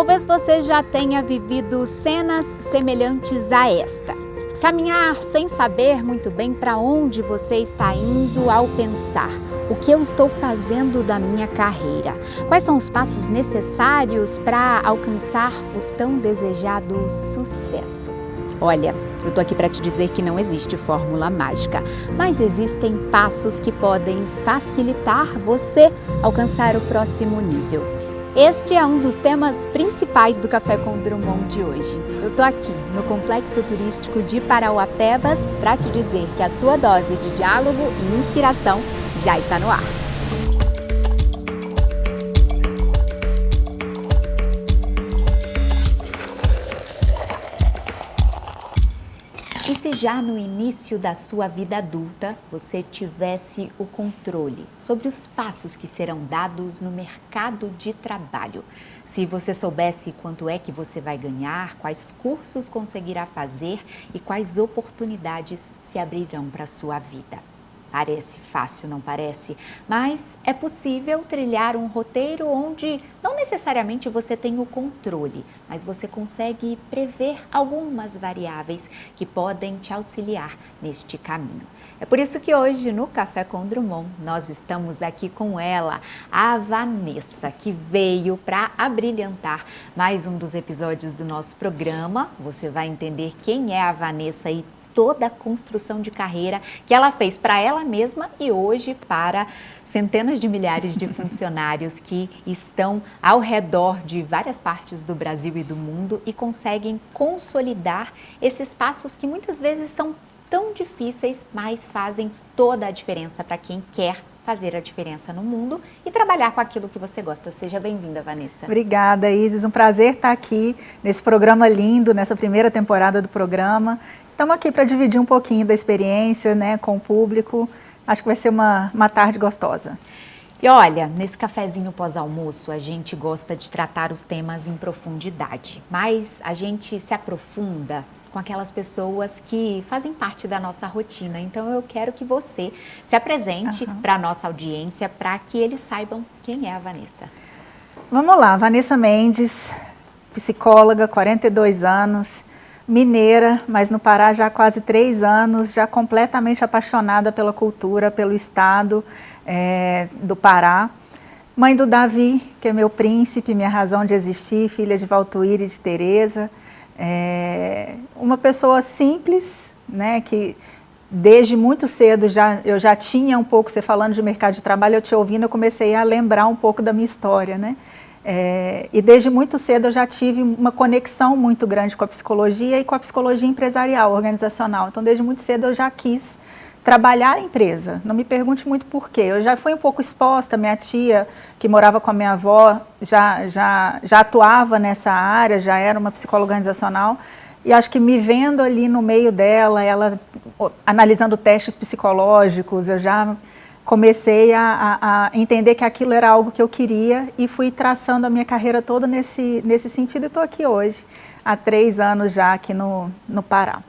Talvez você já tenha vivido cenas semelhantes a esta. Caminhar sem saber muito bem para onde você está indo ao pensar: o que eu estou fazendo da minha carreira? Quais são os passos necessários para alcançar o tão desejado sucesso? Olha, eu estou aqui para te dizer que não existe fórmula mágica, mas existem passos que podem facilitar você alcançar o próximo nível. Este é um dos temas principais do Café com Drummond de hoje. Eu estou aqui no Complexo Turístico de Parauapebas para te dizer que a sua dose de diálogo e inspiração já está no ar. E se já no início da sua vida adulta você tivesse o controle sobre os passos que serão dados no mercado de trabalho? Se você soubesse quanto é que você vai ganhar, quais cursos conseguirá fazer e quais oportunidades se abrirão para a sua vida? Parece fácil, não parece? Mas é possível trilhar um roteiro onde não necessariamente você tem o controle, mas você consegue prever algumas variáveis que podem te auxiliar neste caminho. É por isso que hoje no Café com Drummond nós estamos aqui com ela, a Vanessa, que veio para abrilhantar mais um dos episódios do nosso programa. Você vai entender quem é a Vanessa e toda a construção de carreira que ela fez para ela mesma e hoje para centenas de milhares de funcionários que estão ao redor de várias partes do Brasil e do mundo e conseguem consolidar esses passos que muitas vezes são tão difíceis, mas fazem toda a diferença para quem quer fazer a diferença no mundo e trabalhar com aquilo que você gosta. Seja bem-vinda, Vanessa. Obrigada, Isis. Um prazer estar aqui nesse programa lindo, nessa primeira temporada do programa. Estamos aqui para dividir um pouquinho da experiência, né, com o público. Acho que vai ser uma tarde gostosa. E olha, nesse cafezinho pós-almoço a gente gosta de tratar os temas em profundidade, mas a gente se aprofunda com aquelas pessoas que fazem parte da nossa rotina. Então eu quero que você se apresente para a nossa audiência, para que eles saibam quem é a Vanessa. Vamos lá, Vanessa Mendes, psicóloga, 42 anos, mineira, mas no Pará já há quase 3 anos, já completamente apaixonada pela cultura, pelo estado do Pará. Mãe do Davi, que é meu príncipe, minha razão de existir, filha de Valtuíra e de Tereza. Uma pessoa simples, né, que desde muito cedo eu já tinha um pouco, você falando de mercado de trabalho, eu te ouvindo, eu comecei a lembrar um pouco da minha história, né? E desde muito cedo eu já tive uma conexão muito grande com a psicologia e com a psicologia empresarial, organizacional. Então desde muito cedo eu já quis trabalhar a empresa. Não me pergunte muito por quê. Eu já fui um pouco exposta, minha tia, que morava com a minha avó, já atuava nessa área, já era uma psicóloga organizacional. E acho que me vendo ali no meio dela, ela analisando testes psicológicos, eu já comecei a entender que aquilo era algo que eu queria e fui traçando a minha carreira toda nesse sentido e estou aqui hoje, há 3 anos já aqui no Pará.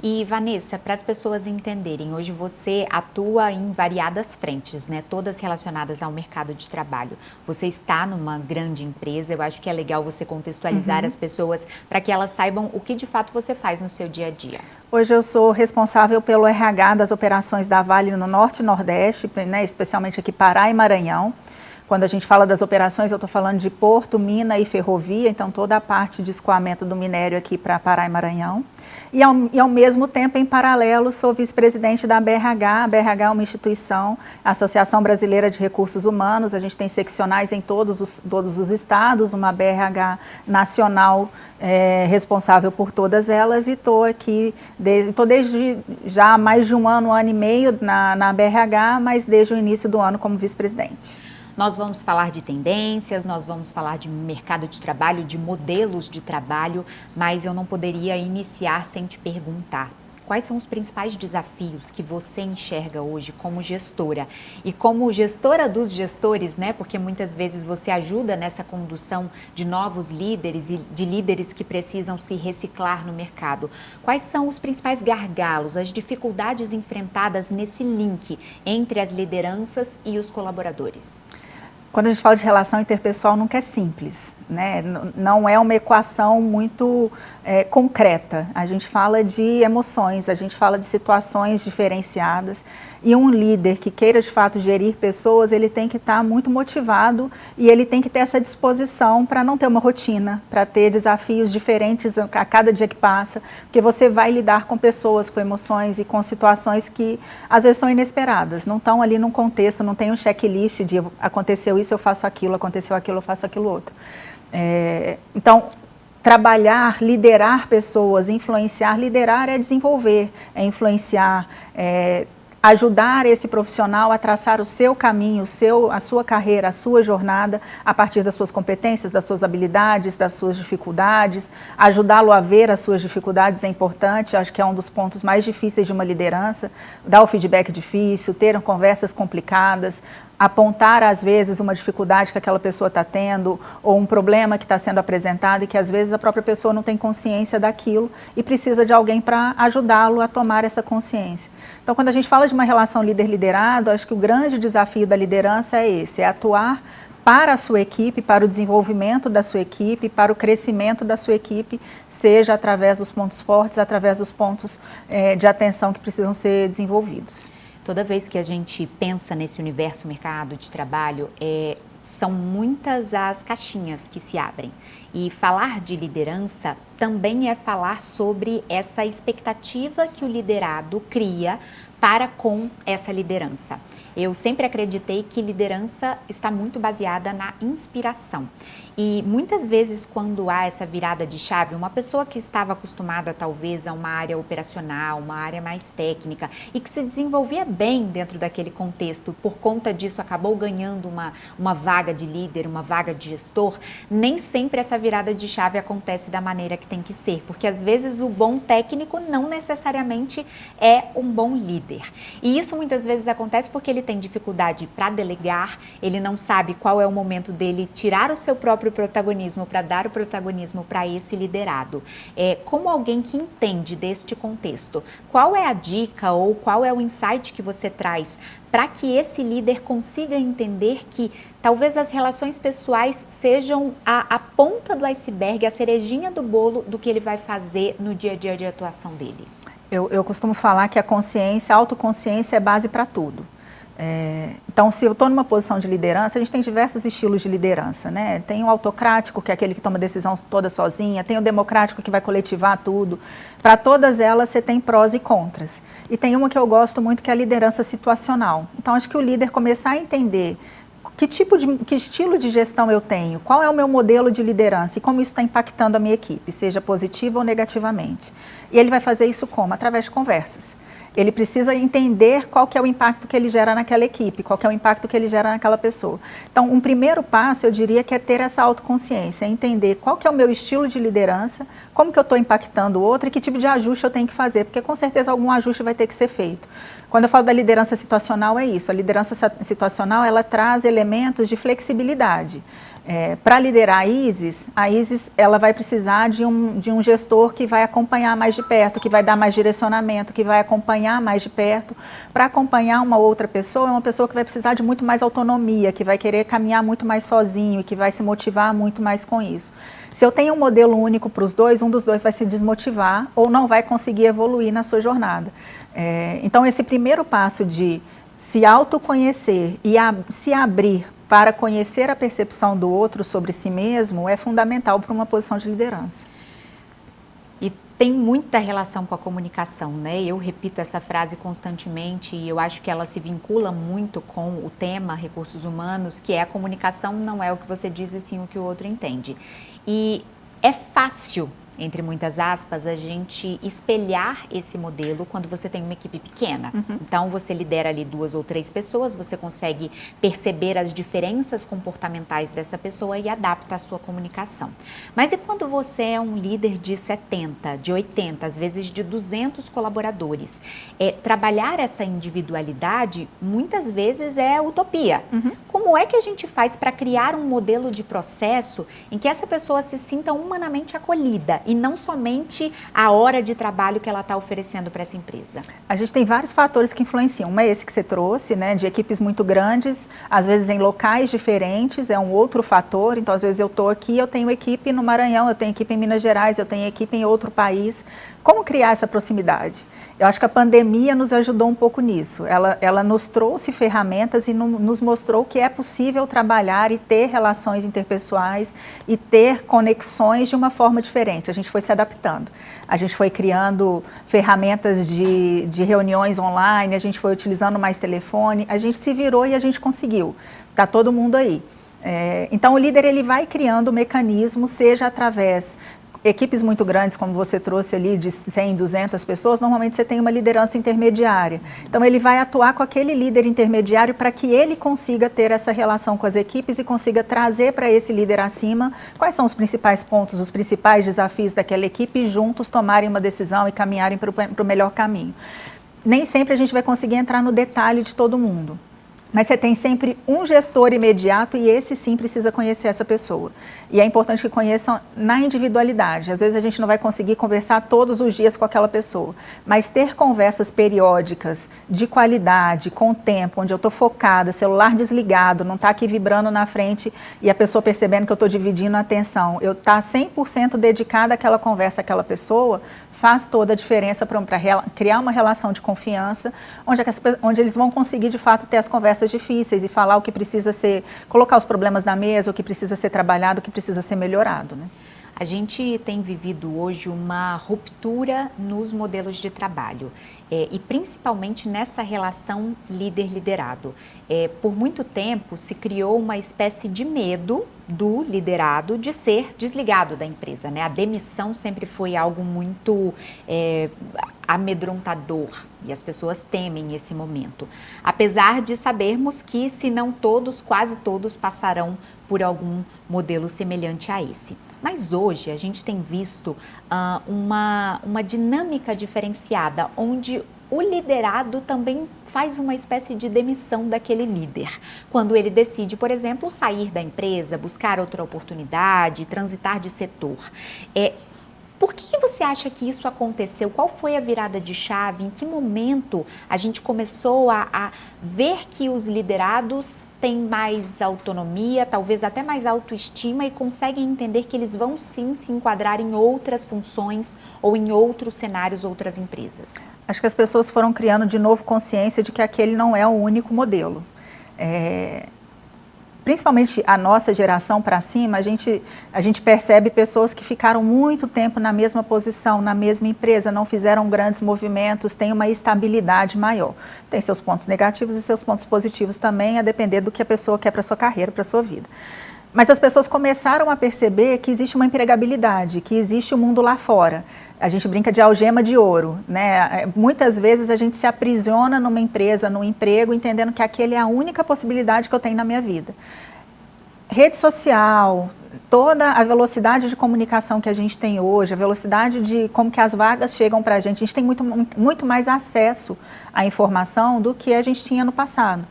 E Vanessa, para as pessoas entenderem, hoje você atua em variadas frentes, né? Todas relacionadas ao mercado de trabalho. Você está numa grande empresa, eu acho que é legal você contextualizar as pessoas para que elas saibam o que de fato você faz no seu dia a dia. Hoje eu sou responsável pelo RH das operações da Vale no Norte e Nordeste, né? Especialmente aqui Pará e Maranhão. Quando a gente fala das operações, eu estou falando de porto, mina e ferrovia, então toda a parte de escoamento do minério aqui para Pará e Maranhão. E ao mesmo tempo, em paralelo, sou vice-presidente da BRH. A BRH é uma instituição, a Associação Brasileira de Recursos Humanos. A gente tem seccionais em todos os estados, uma BRH nacional responsável por todas elas. E estou aqui, estou desde já há mais de um ano e meio na BRH, mas desde o início do ano como vice-presidente. Nós vamos falar de tendências, nós vamos falar de mercado de trabalho, de modelos de trabalho, mas eu não poderia iniciar sem te perguntar quais são os principais desafios que você enxerga hoje como gestora e como gestora dos gestores, né? Porque muitas vezes você ajuda nessa condução de novos líderes e de líderes que precisam se reciclar no mercado. Quais são os principais gargalos, as dificuldades enfrentadas nesse link entre as lideranças e os colaboradores? Quando a gente fala de relação interpessoal, nunca é simples, né? Não é uma equação muito concreta. A gente fala de emoções, a gente fala de situações diferenciadas. E um líder que queira, de fato, gerir pessoas, ele tem que estar muito motivado e ele tem que ter essa disposição para não ter uma rotina, para ter desafios diferentes a cada dia que passa, porque você vai lidar com pessoas, com emoções e com situações que, às vezes, são inesperadas, não estão ali num contexto, não tem um checklist de aconteceu isso, eu faço aquilo, aconteceu aquilo, eu faço aquilo outro. Então, trabalhar, liderar pessoas, influenciar, liderar é desenvolver, é influenciar, ajudar esse profissional a traçar o seu caminho, a sua carreira, a sua jornada, a partir das suas competências, das suas habilidades, das suas dificuldades. Ajudá-lo a ver as suas dificuldades é importante, acho que é um dos pontos mais difíceis de uma liderança, dar o feedback difícil, ter conversas complicadas, apontar às vezes uma dificuldade que aquela pessoa está tendo ou um problema que está sendo apresentado e que às vezes a própria pessoa não tem consciência daquilo e precisa de alguém para ajudá-lo a tomar essa consciência. Então, quando a gente fala de uma relação líder-liderado, acho que o grande desafio da liderança é esse, é atuar para a sua equipe, para o desenvolvimento da sua equipe, para o crescimento da sua equipe, seja através dos pontos fortes, através dos pontos de atenção que precisam ser desenvolvidos. Toda vez que a gente pensa nesse universo mercado de trabalho, são muitas as caixinhas que se abrem. E falar de liderança também é falar sobre essa expectativa que o liderado cria para com essa liderança. Eu sempre acreditei que liderança está muito baseada na inspiração. E muitas vezes, quando há essa virada de chave, uma pessoa que estava acostumada talvez a uma área operacional, uma área mais técnica e que se desenvolvia bem dentro daquele contexto, por conta disso acabou ganhando uma vaga de líder, uma vaga de gestor, nem sempre essa virada de chave acontece da maneira que tem que ser, porque às vezes o bom técnico não necessariamente é um bom líder. E isso muitas vezes acontece porque ele tem dificuldade para delegar, ele não sabe qual é o momento dele tirar o seu próprio protagonismo para dar o protagonismo para esse liderado. Como alguém que entende deste contexto, qual é a dica ou qual é o insight que você traz para que esse líder consiga entender que talvez as relações pessoais sejam a ponta do iceberg, a cerejinha do bolo do que ele vai fazer no dia a dia de atuação dele? Eu costumo falar que a autoconsciência é base para tudo. Então, se eu estou numa posição de liderança, a gente tem diversos estilos de liderança, né? Tem o autocrático, que é aquele que toma decisão toda sozinha, tem o democrático, que vai coletivar tudo. Para todas elas, você tem prós e contras. E tem uma que eu gosto muito, que é a liderança situacional. Então, acho que o líder começar a entender que estilo de gestão eu tenho, qual é o meu modelo de liderança e como isso está impactando a minha equipe, seja positivo ou negativamente. E ele vai fazer isso como? Através de conversas. Ele precisa entender qual que é o impacto que ele gera naquela equipe, qual que é o impacto que ele gera naquela pessoa. Então, um primeiro passo, eu diria, que é ter essa autoconsciência, entender qual que é o meu estilo de liderança, como que eu estou impactando o outro e que tipo de ajuste eu tenho que fazer, porque com certeza algum ajuste vai ter que ser feito. Quando eu falo da liderança situacional, é isso. A liderança situacional, ela traz elementos de flexibilidade. Para liderar a ISIS ela vai precisar de um gestor que vai acompanhar mais de perto, que vai dar mais direcionamento, que vai acompanhar mais de perto. Para acompanhar uma outra pessoa, é uma pessoa que vai precisar de muito mais autonomia, que vai querer caminhar muito mais sozinho e que vai se motivar muito mais com isso. Se eu tenho um modelo único para os dois, um dos dois vai se desmotivar ou não vai conseguir evoluir na sua jornada. Então, esse primeiro passo de se autoconhecer e se abrir para conhecer a percepção do outro sobre si mesmo é fundamental para uma posição de liderança. E tem muita relação com a comunicação, né? Eu repito essa frase constantemente e eu acho que ela se vincula muito com o tema recursos humanos, que é a comunicação não é o que você diz e sim o que o outro entende. E é fácil, entre muitas aspas, a gente espelhar esse modelo quando você tem uma equipe pequena. Então, você lidera ali 2 ou 3 pessoas, você consegue perceber as diferenças comportamentais dessa pessoa e adapta a sua comunicação. Mas e quando você é um líder de 70, de 80, às vezes de 200 colaboradores? Trabalhar essa individualidade, muitas vezes, é utopia. Como é que a gente faz para criar um modelo de processo em que essa pessoa se sinta humanamente acolhida e não somente a hora de trabalho que ela está oferecendo para essa empresa? A gente tem vários fatores que influenciam. Um é esse que você trouxe, né, de equipes muito grandes, às vezes em locais diferentes, é um outro fator. Então, às vezes eu estou aqui, eu tenho equipe no Maranhão, eu tenho equipe em Minas Gerais, eu tenho equipe em outro país. Como criar essa proximidade? Eu acho que a pandemia nos ajudou um pouco nisso. Ela nos trouxe ferramentas e nos mostrou que é possível trabalhar e ter relações interpessoais e ter conexões de uma forma diferente. A gente foi se adaptando. A gente foi criando ferramentas de reuniões online, a gente foi utilizando mais telefone, a gente se virou e a gente conseguiu. Está todo mundo aí. Então, o líder ele vai criando mecanismos, seja através equipes muito grandes, como você trouxe ali, de 100, 200 pessoas, normalmente você tem uma liderança intermediária. Então, ele vai atuar com aquele líder intermediário para que ele consiga ter essa relação com as equipes e consiga trazer para esse líder acima quais são os principais pontos, os principais desafios daquela equipe e juntos tomarem uma decisão e caminharem para o melhor caminho. Nem sempre a gente vai conseguir entrar no detalhe de todo mundo. Mas você tem sempre um gestor imediato e esse sim precisa conhecer essa pessoa. E é importante que conheçam na individualidade. Às vezes a gente não vai conseguir conversar todos os dias com aquela pessoa, mas ter conversas periódicas, de qualidade, com tempo, onde eu estou focada, celular desligado, não está aqui vibrando na frente e a pessoa percebendo que eu estou dividindo a atenção. Eu estar 100% dedicada àquela conversa, àquela pessoa, faz toda a diferença para criar uma relação de confiança, onde eles vão conseguir, de fato, ter as conversas difíceis e falar o que precisa ser, colocar os problemas na mesa, o que precisa ser trabalhado, o que precisa ser melhorado, né? A gente tem vivido hoje uma ruptura nos modelos de trabalho e principalmente nessa relação líder-liderado. Por muito tempo se criou uma espécie de medo do liderado de ser desligado da empresa, né? A demissão sempre foi algo muito amedrontador e as pessoas temem esse momento. Apesar de sabermos que, se não todos, quase todos passarão por algum modelo semelhante a esse. Mas hoje a gente tem visto uma dinâmica diferenciada, onde o liderado também faz uma espécie de demissão daquele líder. Quando ele decide, por exemplo, sair da empresa, buscar outra oportunidade, transitar de setor. Por que você acha que isso aconteceu? Qual foi a virada de chave? Em que momento a gente começou a ver que os liderados têm mais autonomia, talvez até mais autoestima e conseguem entender que eles vão sim se enquadrar em outras funções ou em outros cenários, outras empresas? Acho que as pessoas foram criando de novo consciência de que aquele não é o único modelo. Principalmente a nossa geração para cima, a gente percebe pessoas que ficaram muito tempo na mesma posição, na mesma empresa, não fizeram grandes movimentos, têm uma estabilidade maior. Tem seus pontos negativos e seus pontos positivos também, a depender do que a pessoa quer para a sua carreira, para a sua vida. Mas as pessoas começaram a perceber que existe uma empregabilidade, que existe o mundo lá fora. A gente brinca de algema de ouro, né? Muitas vezes a gente se aprisiona numa empresa, num emprego, entendendo que aquele é a única possibilidade que eu tenho na minha vida. Rede social, toda a velocidade de comunicação que a gente tem hoje, a velocidade de como que as vagas chegam para a gente tem muito mais acesso à informação do que a gente tinha no passado.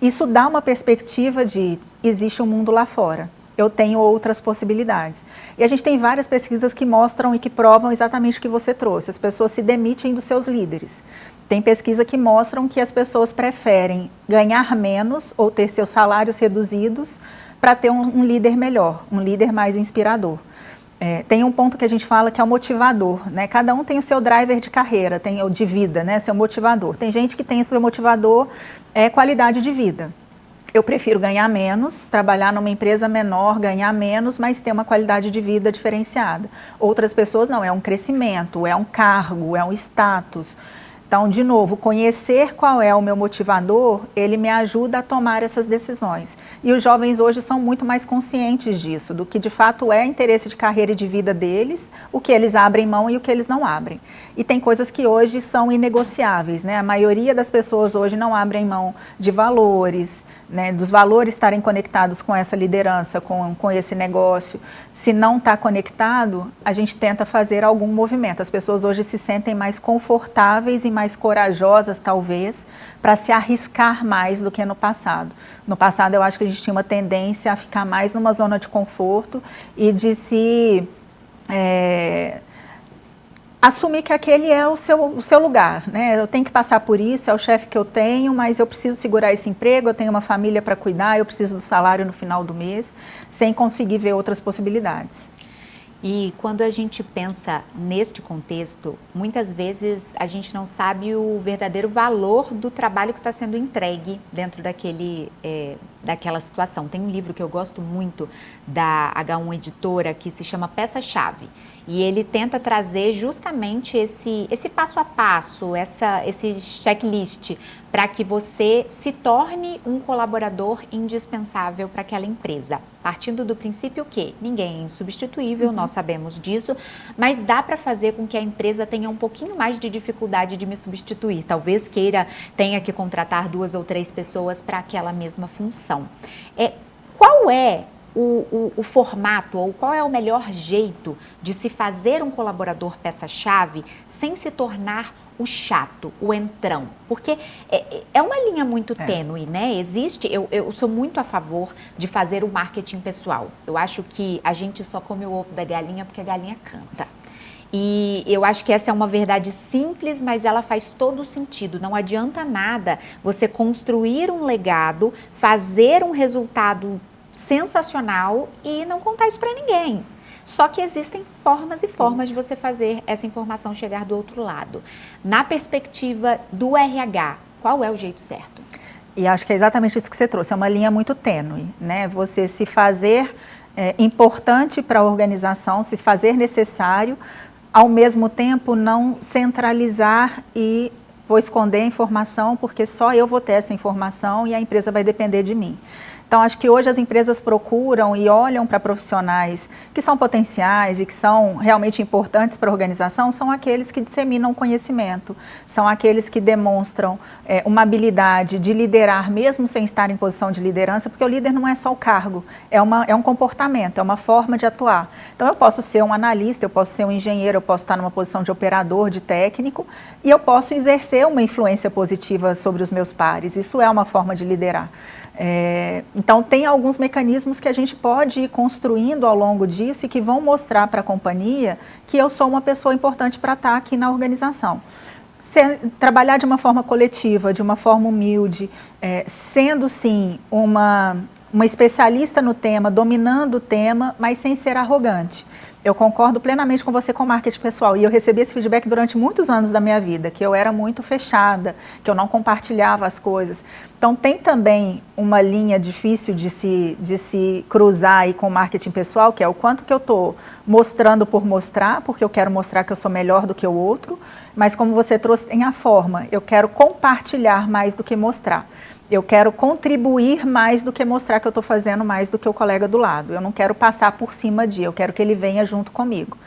Isso dá uma perspectiva de existe um mundo lá fora. Eu tenho outras possibilidades. E a gente tem várias pesquisas que mostram e que provam exatamente o que você trouxe. As pessoas se demitem dos seus líderes. Tem pesquisa que mostram que as pessoas preferem ganhar menos ou ter seus salários reduzidos para ter um líder melhor, um líder mais inspirador. Tem um ponto que a gente fala que é o motivador, né? Cada um tem o seu driver de carreira, tem o de vida, né? Seu motivador. Tem gente que tem o seu motivador qualidade de vida. Eu prefiro ganhar menos, trabalhar numa empresa menor, ganhar menos, mas ter uma qualidade de vida diferenciada. Outras pessoas não, é um crescimento, é um cargo, é um status. Então, de novo, conhecer qual é o meu motivador, ele me ajuda a tomar essas decisões. E os jovens hoje são muito mais conscientes disso, do que de fato é interesse de carreira e de vida deles, o que eles abrem mão e o que eles não abrem. E tem coisas que hoje são inegociáveis, né? A maioria das pessoas hoje não abrem mão de valores, né, dos valores estarem conectados com essa liderança, com esse negócio. Se não está conectado, a gente tenta fazer algum movimento. As pessoas hoje se sentem mais confortáveis e mais corajosas, talvez, para se arriscar mais do que no passado. No passado, eu acho que a gente tinha uma tendência a ficar mais numa zona de conforto e de se assumir que aquele é o seu lugar, né? Eu tenho que passar por isso, é o chefe que eu tenho, mas eu preciso segurar esse emprego, eu tenho uma família para cuidar, eu preciso do salário no final do mês, sem conseguir ver outras possibilidades. E quando a gente pensa neste contexto, muitas vezes a gente não sabe o verdadeiro valor do trabalho que está sendo entregue dentro daquela situação. Tem um livro que eu gosto muito da H1 Editora que se chama Peça-Chave. E ele tenta trazer justamente esse passo a passo, esse checklist, para que você se torne um colaborador indispensável para aquela empresa. Partindo do princípio que ninguém é insubstituível, nós sabemos disso, mas dá para fazer com que a empresa tenha um pouquinho mais de dificuldade de me substituir. Talvez tenha que contratar 2 ou 3 pessoas para aquela mesma função. Qual é o formato ou qual é o melhor jeito de se fazer um colaborador peça-chave sem se tornar o chato, o entrão? Porque é uma linha muito tênue, né? Eu sou muito a favor de fazer o marketing pessoal. Eu acho que a gente só come o ovo da galinha porque a galinha canta. E eu acho que essa é uma verdade simples, mas ela faz todo sentido. Não adianta nada você construir um legado, fazer um resultado sensacional e não contar isso para ninguém. Só que existem formas e formas de você fazer essa informação chegar do outro lado. Na perspectiva do RH, qual é o jeito certo? E acho que é exatamente isso que você trouxe, é uma linha muito tênue, né? Você se fazer importante para a organização, se fazer necessário, ao mesmo tempo não centralizar e vou esconder a informação porque só eu vou ter essa informação e a empresa vai depender de mim. Então, acho que hoje as empresas procuram e olham para profissionais que são potenciais e que são realmente importantes para a organização, são aqueles que disseminam conhecimento, são aqueles que demonstram uma habilidade de liderar mesmo sem estar em posição de liderança, porque o líder não é só o cargo, é um comportamento, é uma forma de atuar. Então, eu posso ser um analista, eu posso ser um engenheiro, eu posso estar numa posição de operador, de técnico, e eu posso exercer uma influência positiva sobre os meus pares. Isso é uma forma de liderar. Então, tem alguns mecanismos que a gente pode ir construindo ao longo disso e que vão mostrar para a companhia que eu sou uma pessoa importante para estar aqui na organização. Trabalhar de uma forma coletiva, de uma forma humilde, sendo sim uma especialista no tema, dominando o tema, mas sem ser arrogante. Eu concordo plenamente com você com marketing pessoal e eu recebi esse feedback durante muitos anos da minha vida, que eu era muito fechada, que eu não compartilhava as coisas. Então tem também uma linha difícil de se cruzar aí com marketing pessoal, que é o quanto que eu estou mostrando por mostrar, porque eu quero mostrar que eu sou melhor do que o outro, mas como você trouxe, tem a forma, eu quero compartilhar mais do que mostrar. Eu quero contribuir mais do que mostrar que eu estou fazendo mais do que o colega do lado. Eu não quero passar por cima eu quero que ele venha junto comigo.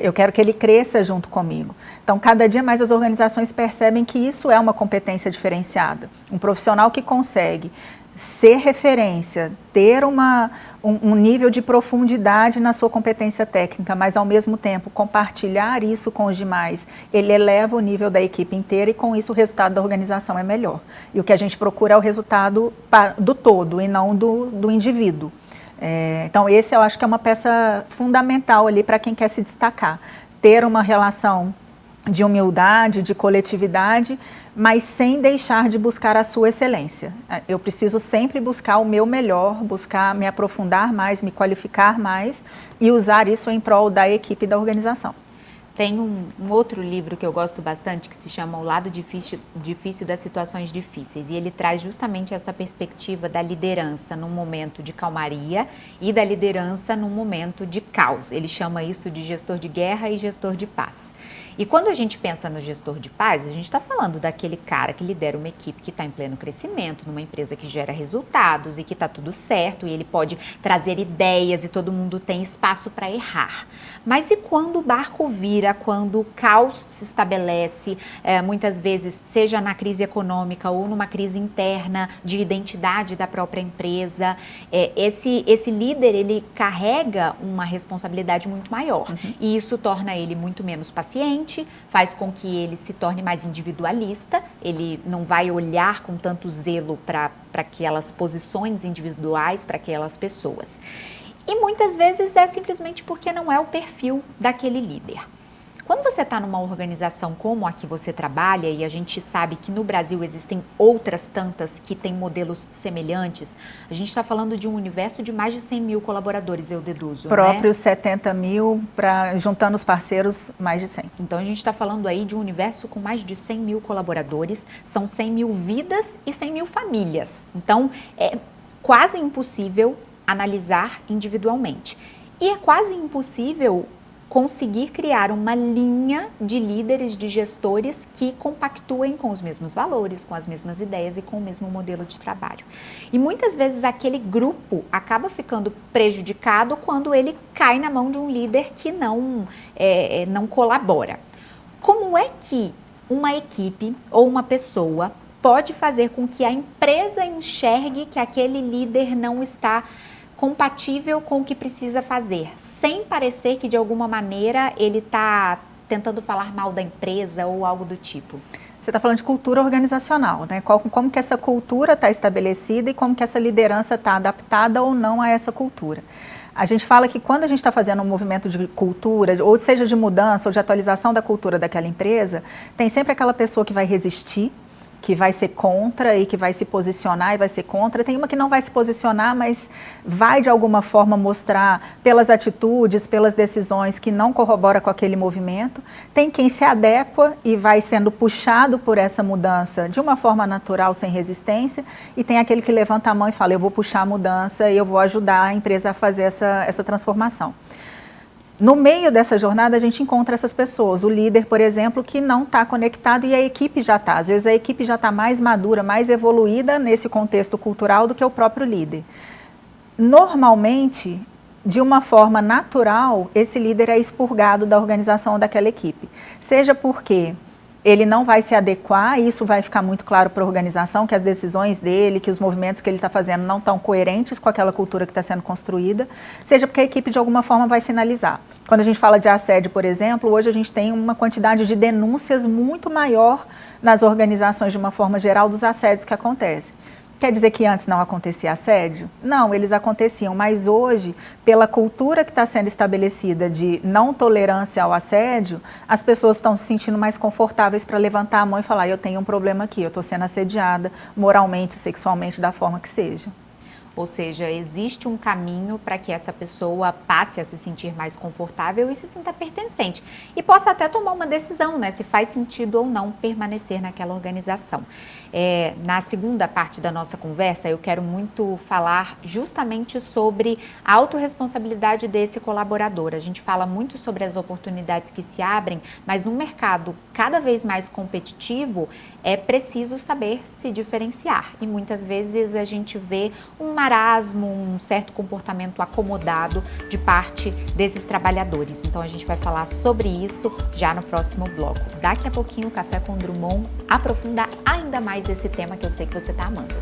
Eu quero que ele cresça junto comigo. Então, cada dia mais as organizações percebem que isso é uma competência diferenciada. Um profissional que consegue ser referência, ter um nível de profundidade na sua competência técnica, mas ao mesmo tempo compartilhar isso com os demais, ele eleva o nível da equipe inteira e com isso o resultado da organização é melhor. E o que a gente procura é o resultado do todo e não do indivíduo. Então esse eu acho que é uma peça fundamental ali para quem quer se destacar. Ter uma relação de humildade, de coletividade, mas sem deixar de buscar a sua excelência. Eu preciso sempre buscar o meu melhor, buscar me aprofundar mais, me qualificar mais e usar isso em prol da equipe e da organização. Tem um outro livro que eu gosto bastante que se chama O Lado Difícil das Situações Difíceis e ele traz justamente essa perspectiva da liderança num momento de calmaria e da liderança num momento de caos. Ele chama isso de gestor de guerra e gestor de paz. E quando a gente pensa no gestor de paz, a gente está falando daquele cara que lidera uma equipe que está em pleno crescimento, numa empresa que gera resultados e que está tudo certo e ele pode trazer ideias e todo mundo tem espaço para errar. Mas e quando o barco vira, quando o caos se estabelece, muitas vezes, seja na crise econômica ou numa crise interna de identidade da própria empresa, esse líder, ele carrega uma responsabilidade muito maior. E isso torna ele muito menos paciente, faz com que ele se torne mais individualista, ele não vai olhar com tanto zelo para aquelas posições individuais, para aquelas pessoas. E muitas vezes é simplesmente porque não é o perfil daquele líder. Quando você está numa organização como a que você trabalha, e a gente sabe que no Brasil existem outras tantas que têm modelos semelhantes, a gente está falando de um universo de mais de 100 mil colaboradores, eu deduzo, Próprios né? 70 mil, juntando os parceiros, mais de 100. Então a gente está falando aí de um universo com mais de 100 mil colaboradores, são 100 mil vidas e 100 mil famílias. Então é quase impossível analisar individualmente. E é quase impossível conseguir criar uma linha de líderes, de gestores que compactuem com os mesmos valores, com as mesmas ideias e com o mesmo modelo de trabalho. E muitas vezes aquele grupo acaba ficando prejudicado quando ele cai na mão de um líder que não colabora. Como é que uma equipe ou uma pessoa pode fazer com que a empresa enxergue que aquele líder não está compatível com o que precisa fazer, sem parecer que de alguma maneira ele está tentando falar mal da empresa ou algo do tipo? Você está falando de cultura organizacional, né? Como que essa cultura está estabelecida e como que essa liderança está adaptada ou não a essa cultura. A gente fala que quando a gente está fazendo um movimento de cultura, ou seja de mudança ou de atualização da cultura daquela empresa, tem sempre aquela pessoa que vai resistir, que vai ser contra e que vai se posicionar e vai ser contra. Tem uma que não vai se posicionar, mas vai de alguma forma mostrar pelas atitudes, pelas decisões que não corrobora com aquele movimento. Tem quem se adequa e vai sendo puxado por essa mudança de uma forma natural, sem resistência. E tem aquele que levanta a mão e fala, eu vou puxar a mudança e eu vou ajudar a empresa a fazer essa transformação. No meio dessa jornada, a gente encontra essas pessoas. O líder, por exemplo, que não está conectado e a equipe já está. Às vezes a equipe já está mais madura, mais evoluída nesse contexto cultural do que o próprio líder. Normalmente, de uma forma natural, esse líder é expurgado da organização daquela equipe. Seja porque ele não vai se adequar, e isso vai ficar muito claro para a organização, que as decisões dele, que os movimentos que ele está fazendo não estão coerentes com aquela cultura que está sendo construída, seja porque a equipe de alguma forma vai sinalizar. Quando a gente fala de assédio, por exemplo, hoje a gente tem uma quantidade de denúncias muito maior nas organizações de uma forma geral dos assédios que acontecem. Quer dizer que antes não acontecia assédio? Não, eles aconteciam, mas hoje, pela cultura que está sendo estabelecida de não tolerância ao assédio, as pessoas estão se sentindo mais confortáveis para levantar a mão e falar, eu tenho um problema aqui, eu estou sendo assediada moralmente, sexualmente, da forma que seja. Ou seja, existe um caminho para que essa pessoa passe a se sentir mais confortável e se sinta pertencente. E possa até tomar uma decisão, né, se faz sentido ou não permanecer naquela organização. Na segunda parte da nossa conversa, eu quero muito falar justamente sobre a autorresponsabilidade desse colaborador. A gente fala muito sobre as oportunidades que se abrem, mas num mercado cada vez mais competitivo, é preciso saber se diferenciar. E muitas vezes a gente vê um marasmo, um certo comportamento acomodado de parte desses trabalhadores. Então a gente vai falar sobre isso já no próximo bloco. Daqui a pouquinho o Café com Drummond aprofunda ainda mais esse tema que eu sei que você está amando.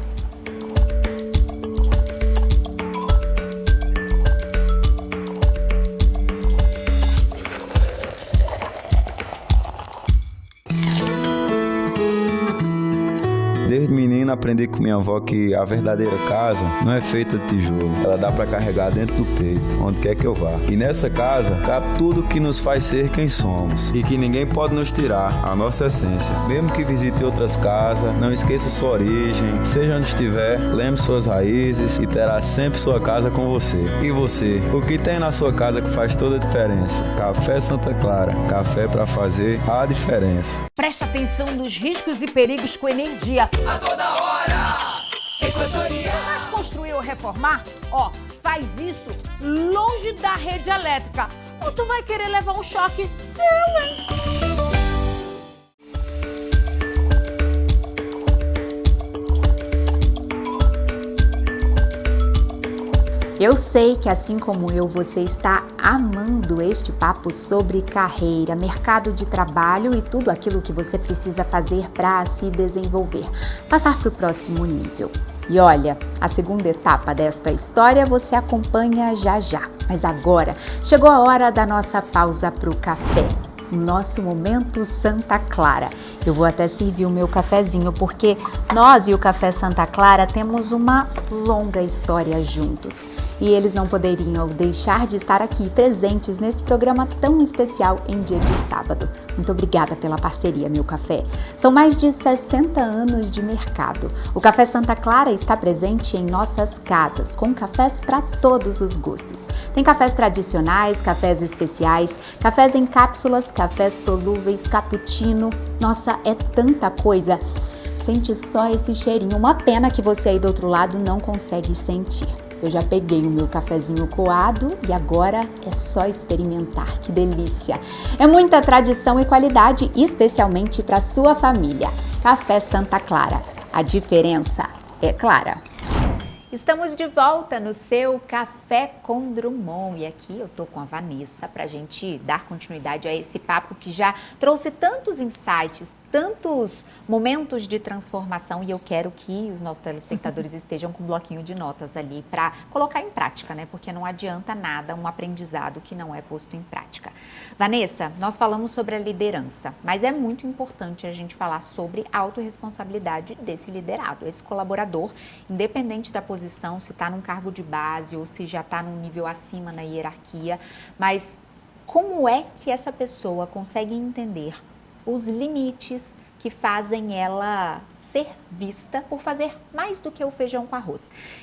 Desde menino aprendi com minha avó que a verdadeira casa não é feita de tijolo. Ela dá para carregar dentro do peito, onde quer que eu vá. E nessa casa cabe tudo que nos faz ser quem somos e que ninguém pode nos tirar a nossa essência. Mesmo que visite outras casas, não esqueça sua origem. Seja onde estiver, lembre suas raízes e terá sempre sua casa com você. E você? O que tem na sua casa que faz toda a diferença? Café Santa Clara. Café para fazer a diferença. Presta atenção nos riscos e perigos com energia. A toda hora, Equatorial. Mas construir ou reformar, faz isso longe da rede elétrica. Ou tu vai querer levar um choque? Eu, hein? Eu sei que, assim como eu, você está amando este papo sobre carreira, mercado de trabalho e tudo aquilo que você precisa fazer para se desenvolver, passar para o próximo nível. E olha, a segunda etapa desta história você acompanha já já. Mas agora chegou a hora da nossa pausa para o café. Nosso momento Santa Clara. Eu vou até servir o meu cafezinho, porque nós e o Café Santa Clara temos uma longa história juntos. E eles não poderiam deixar de estar aqui presentes nesse programa tão especial em dia de sábado. Muito obrigada pela parceria, meu café. São mais de 60 anos de mercado. O Café Santa Clara está presente em nossas casas, com cafés para todos os gostos. Tem cafés tradicionais, cafés especiais, cafés em cápsulas, cafés solúveis, cappuccino. Nossa, é tanta coisa. Sente só esse cheirinho. Uma pena que você aí do outro lado não consegue sentir. Eu já peguei o meu cafezinho coado e agora é só experimentar. Que delícia! É muita tradição e qualidade, especialmente para sua família. Café Santa Clara. A diferença é clara. Estamos de volta no seu Café com Drummond e aqui eu tô com a Vanessa para a gente dar continuidade a esse papo que já trouxe tantos insights, tantos momentos de transformação e eu quero que os nossos telespectadores estejam com um bloquinho de notas ali para colocar em prática, né? Porque não adianta nada um aprendizado que não é posto em prática. Vanessa, nós falamos sobre a liderança, mas é muito importante a gente falar sobre a autorresponsabilidade desse liderado, esse colaborador, independente da posição, se está num cargo de base ou se já está num nível acima na hierarquia, mas como é que essa pessoa consegue entender os limites que fazem ela ser vista por fazer mais do que o feijão com arroz.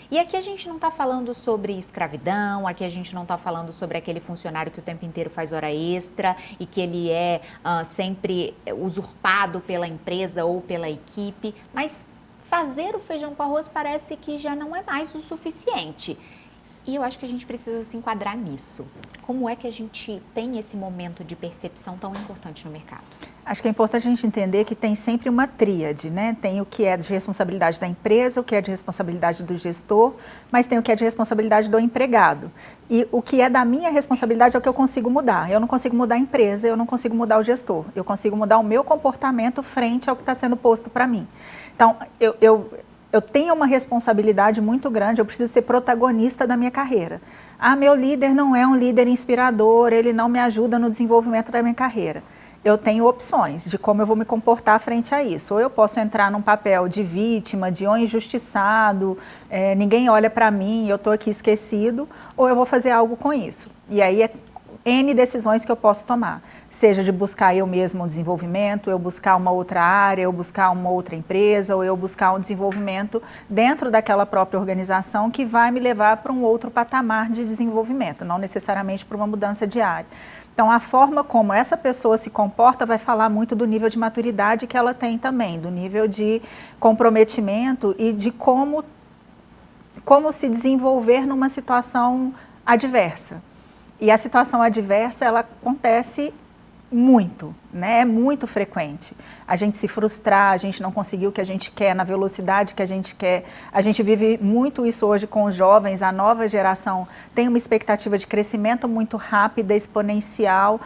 E aqui a gente não está falando sobre escravidão, aqui a gente não está falando sobre aquele funcionário que o tempo inteiro faz hora extra e que ele é sempre usurpado pela empresa ou pela equipe, mas fazer o feijão com arroz parece que já não é mais o suficiente. E eu acho que a gente precisa se enquadrar nisso. Como é que a gente tem esse momento de percepção tão importante no mercado? Acho que é importante a gente entender que tem sempre uma tríade, né? Tem o que é de responsabilidade da empresa, o que é de responsabilidade do gestor, mas tem o que é de responsabilidade do empregado. E o que é da minha responsabilidade é o que eu consigo mudar. Eu não consigo mudar a empresa, eu não consigo mudar o gestor. Eu consigo mudar o meu comportamento frente ao que está sendo posto para mim. Então, eu tenho uma responsabilidade muito grande, eu preciso ser protagonista da minha carreira. Ah, meu líder não é um líder inspirador, ele não me ajuda no desenvolvimento da minha carreira. Eu tenho opções de como eu vou me comportar frente a isso. Ou eu posso entrar num papel de vítima, de injustiçado, ninguém olha para mim, eu estou aqui esquecido, ou eu vou fazer algo com isso. E aí é N decisões que eu posso tomar. Seja de buscar eu mesmo um desenvolvimento, eu buscar uma outra área, eu buscar uma outra empresa, ou eu buscar um desenvolvimento dentro daquela própria organização que vai me levar para um outro patamar de desenvolvimento, não necessariamente para uma mudança de área. Então, a forma como essa pessoa se comporta vai falar muito do nível de maturidade que ela tem também, do nível de comprometimento e de como se desenvolver numa situação adversa. E a situação adversa, ela acontece muito, né? É muito frequente. A gente se frustrar, a gente não conseguir o que a gente quer na velocidade que a gente quer. A gente vive muito isso hoje com os jovens, a nova geração tem uma expectativa de crescimento muito rápida, exponencial,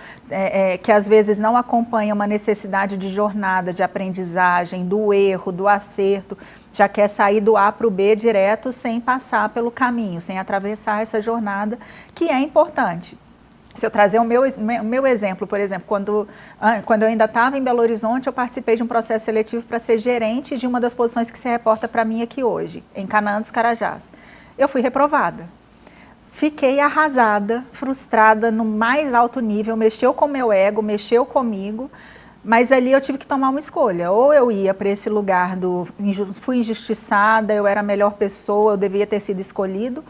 que às vezes não acompanha uma necessidade de jornada, de aprendizagem, do erro, do acerto. Já quer sair do A para o B direto sem passar pelo caminho, sem atravessar essa jornada, que é importante. Se eu trazer o meu exemplo, por exemplo, quando eu ainda estava em Belo Horizonte, eu participei de um processo seletivo para ser gerente de uma das posições que se reporta para mim aqui hoje, em Canaã dos Carajás. Eu fui reprovada. Fiquei arrasada, frustrada no mais alto nível, mexeu com o meu ego, mexeu comigo, mas ali eu tive que tomar uma escolha. Ou eu ia para esse lugar fui injustiçada, eu era a melhor pessoa, eu devia ter sido escolhida,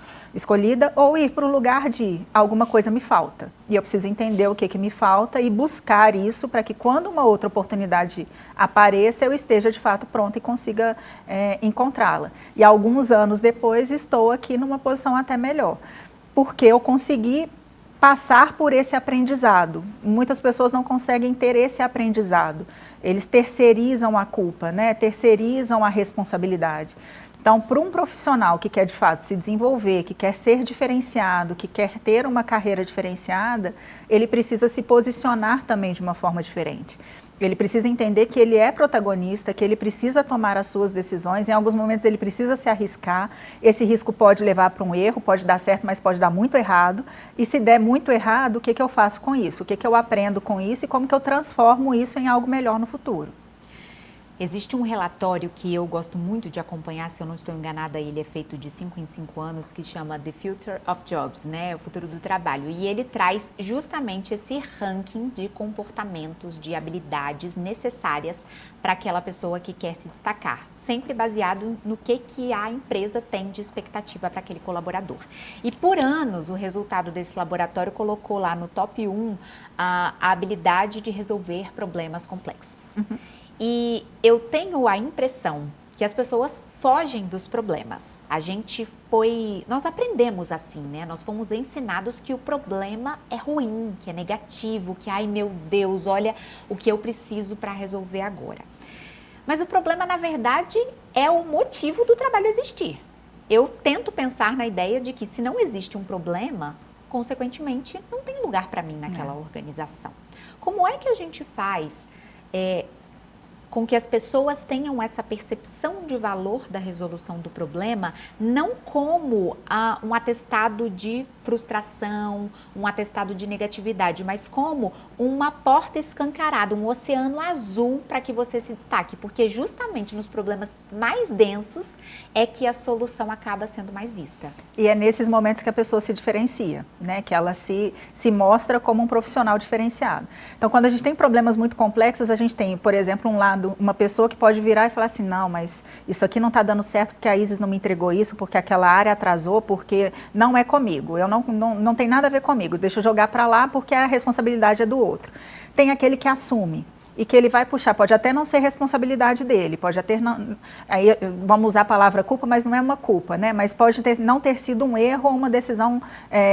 ou ir para o lugar de alguma coisa me falta. E eu preciso entender o que me falta e buscar isso para que quando uma outra oportunidade apareça, eu esteja de fato pronta e consiga encontrá-la. E alguns anos depois estou aqui numa posição até melhor, porque eu consegui passar por esse aprendizado. Muitas pessoas não conseguem ter esse aprendizado. Eles terceirizam a culpa, né? Terceirizam a responsabilidade. Então, para um profissional que quer de fato se desenvolver, que quer ser diferenciado, que quer ter uma carreira diferenciada, ele precisa se posicionar também de uma forma diferente. Ele precisa entender que ele é protagonista, que ele precisa tomar as suas decisões, em alguns momentos ele precisa se arriscar, esse risco pode levar para um erro, pode dar certo, mas pode dar muito errado, e se der muito errado, o que eu faço com isso? O que eu aprendo com isso e como que eu transformo isso em algo melhor no futuro? Existe um relatório que eu gosto muito de acompanhar, se eu não estou enganada, ele é feito de 5 em 5 anos, que chama The Future of Jobs, né? O futuro do trabalho. E ele traz justamente esse ranking de comportamentos, de habilidades necessárias para aquela pessoa que quer se destacar, sempre baseado no que a empresa tem de expectativa para aquele colaborador. E por anos, o resultado desse laboratório colocou lá no top 1 a habilidade de resolver problemas complexos. E eu tenho a impressão que as pessoas fogem dos problemas. Nós aprendemos assim, né? Nós fomos ensinados que o problema é ruim, que é negativo, que, ai meu Deus, olha o que eu preciso para resolver agora. Mas o problema, na verdade, é o motivo do trabalho existir. Eu tento pensar na ideia de que se não existe um problema, consequentemente, não tem lugar para mim naquela organização. Como é que a gente faz com que as pessoas tenham essa percepção de valor da resolução do problema, não como um atestado de frustração, um atestado de negatividade, mas como uma porta escancarada, um oceano azul para que você se destaque, porque justamente nos problemas mais densos é que a solução acaba sendo mais vista. E é nesses momentos que a pessoa se diferencia, né? Que ela se mostra como um profissional diferenciado. Então, quando a gente tem problemas muito complexos, a gente tem, por exemplo, uma pessoa que pode virar e falar assim, não, mas isso aqui não está dando certo porque a Isis não me entregou isso, porque aquela área atrasou, porque não é comigo, não tem nada a ver comigo, deixa eu jogar para lá porque a responsabilidade é do outro. Tem aquele que assume e que ele vai puxar, pode até não ser responsabilidade dele, pode até, aí vamos usar a palavra culpa, mas não é uma culpa, né? Mas pode não ter sido um erro ou uma decisão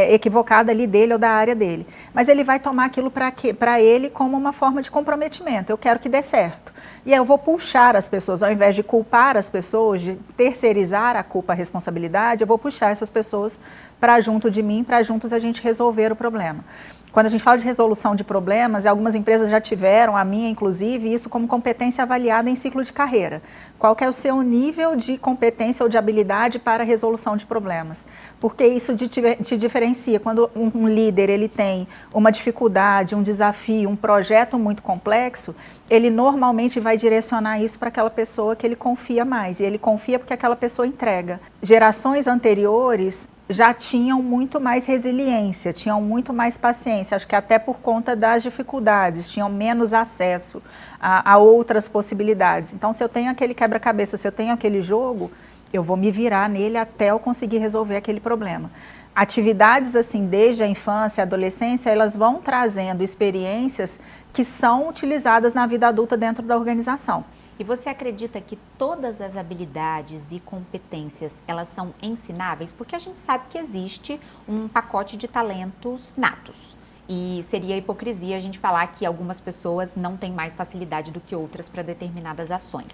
equivocada ali dele ou da área dele. Mas ele vai tomar aquilo para ele como uma forma de comprometimento, eu quero que dê certo. E aí eu vou puxar as pessoas, ao invés de culpar as pessoas, de terceirizar a culpa, a responsabilidade, eu vou puxar essas pessoas para junto de mim, para juntos a gente resolver o problema. Quando a gente fala de resolução de problemas, algumas empresas já tiveram, a minha inclusive, isso como competência avaliada em ciclo de carreira. Qual que é o seu nível de competência ou de habilidade para a resolução de problemas? Porque isso te diferencia. Quando um líder ele tem uma dificuldade, um desafio, um projeto muito complexo, ele normalmente vai direcionar isso para aquela pessoa que ele confia mais. E ele confia porque aquela pessoa entrega. Gerações anteriores já tinham muito mais resiliência, tinham muito mais paciência, acho que até por conta das dificuldades, tinham menos acesso a outras possibilidades. Então, se eu tenho aquele quebra-cabeça, se eu tenho aquele jogo, eu vou me virar nele até eu conseguir resolver aquele problema. Atividades assim, desde a infância, a adolescência, elas vão trazendo experiências que são utilizadas na vida adulta dentro da organização. E você acredita que todas as habilidades e competências, elas são ensináveis? Porque a gente sabe que existe um pacote de talentos natos. E seria hipocrisia a gente falar que algumas pessoas não têm mais facilidade do que outras para determinadas ações.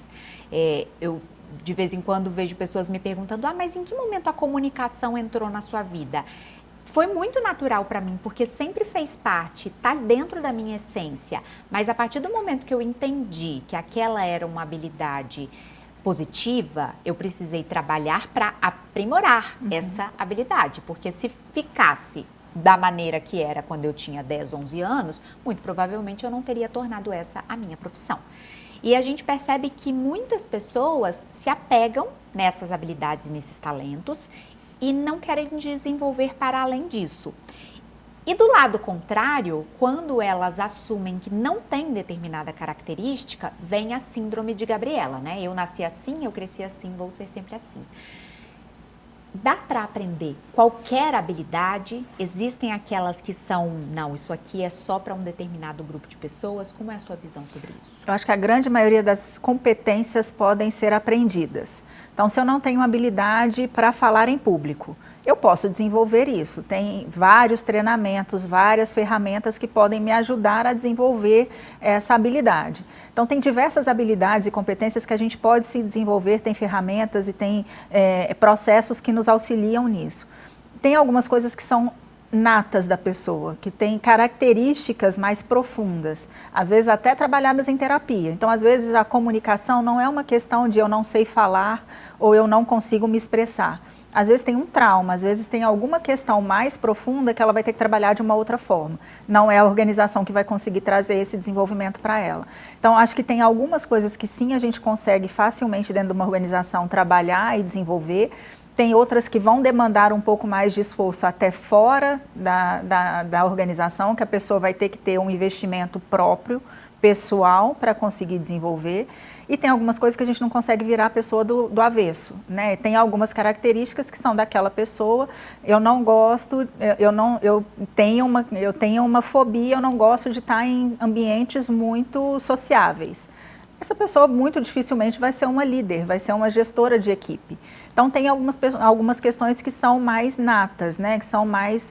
Eu, de vez em quando, vejo pessoas me perguntando, mas em que momento a comunicação entrou na sua vida? Foi muito natural para mim, porque sempre fez parte, está dentro da minha essência. Mas a partir do momento que eu entendi que aquela era uma habilidade positiva, eu precisei trabalhar para aprimorar essa habilidade. Porque se ficasse da maneira que era quando eu tinha 10, 11 anos, muito provavelmente eu não teria tornado essa a minha profissão. E a gente percebe que muitas pessoas se apegam nessas habilidades e nesses talentos e não querem desenvolver para além disso. E do lado contrário, quando elas assumem que não tem determinada característica, vem a síndrome de Gabriela, né? Eu nasci assim, eu cresci assim, vou ser sempre assim. Dá para aprender qualquer habilidade? Existem aquelas que são, não, isso aqui é só para um determinado grupo de pessoas? Como é a sua visão sobre isso? Eu acho que a grande maioria das competências podem ser aprendidas. Então, se eu não tenho habilidade para falar em público, eu posso desenvolver isso. Tem vários treinamentos, várias ferramentas que podem me ajudar a desenvolver essa habilidade. Então, tem diversas habilidades e competências que a gente pode se desenvolver, tem ferramentas e tem processos que nos auxiliam nisso. Tem algumas coisas que são natas da pessoa, que têm características mais profundas, às vezes até trabalhadas em terapia. Então, às vezes, a comunicação não é uma questão de eu não sei falar ou eu não consigo me expressar. às vezes tem um trauma, às vezes tem alguma questão mais profunda que ela vai ter que trabalhar de uma outra forma. Não é a organização que vai conseguir trazer esse desenvolvimento para ela. Então, acho que tem algumas coisas que sim a gente consegue facilmente dentro de uma organização trabalhar e desenvolver. Tem outras que vão demandar um pouco mais de esforço até fora da organização, que a pessoa vai ter que ter um investimento próprio, pessoal, para conseguir desenvolver. E tem algumas coisas que a gente não consegue virar a pessoa do avesso, né? Tem algumas características que são daquela pessoa. Eu não gosto, eu tenho uma fobia, eu não gosto de estar em ambientes muito sociáveis. Essa pessoa muito dificilmente vai ser uma líder, vai ser uma gestora de equipe. Então tem algumas questões que são mais natas, né? Que são mais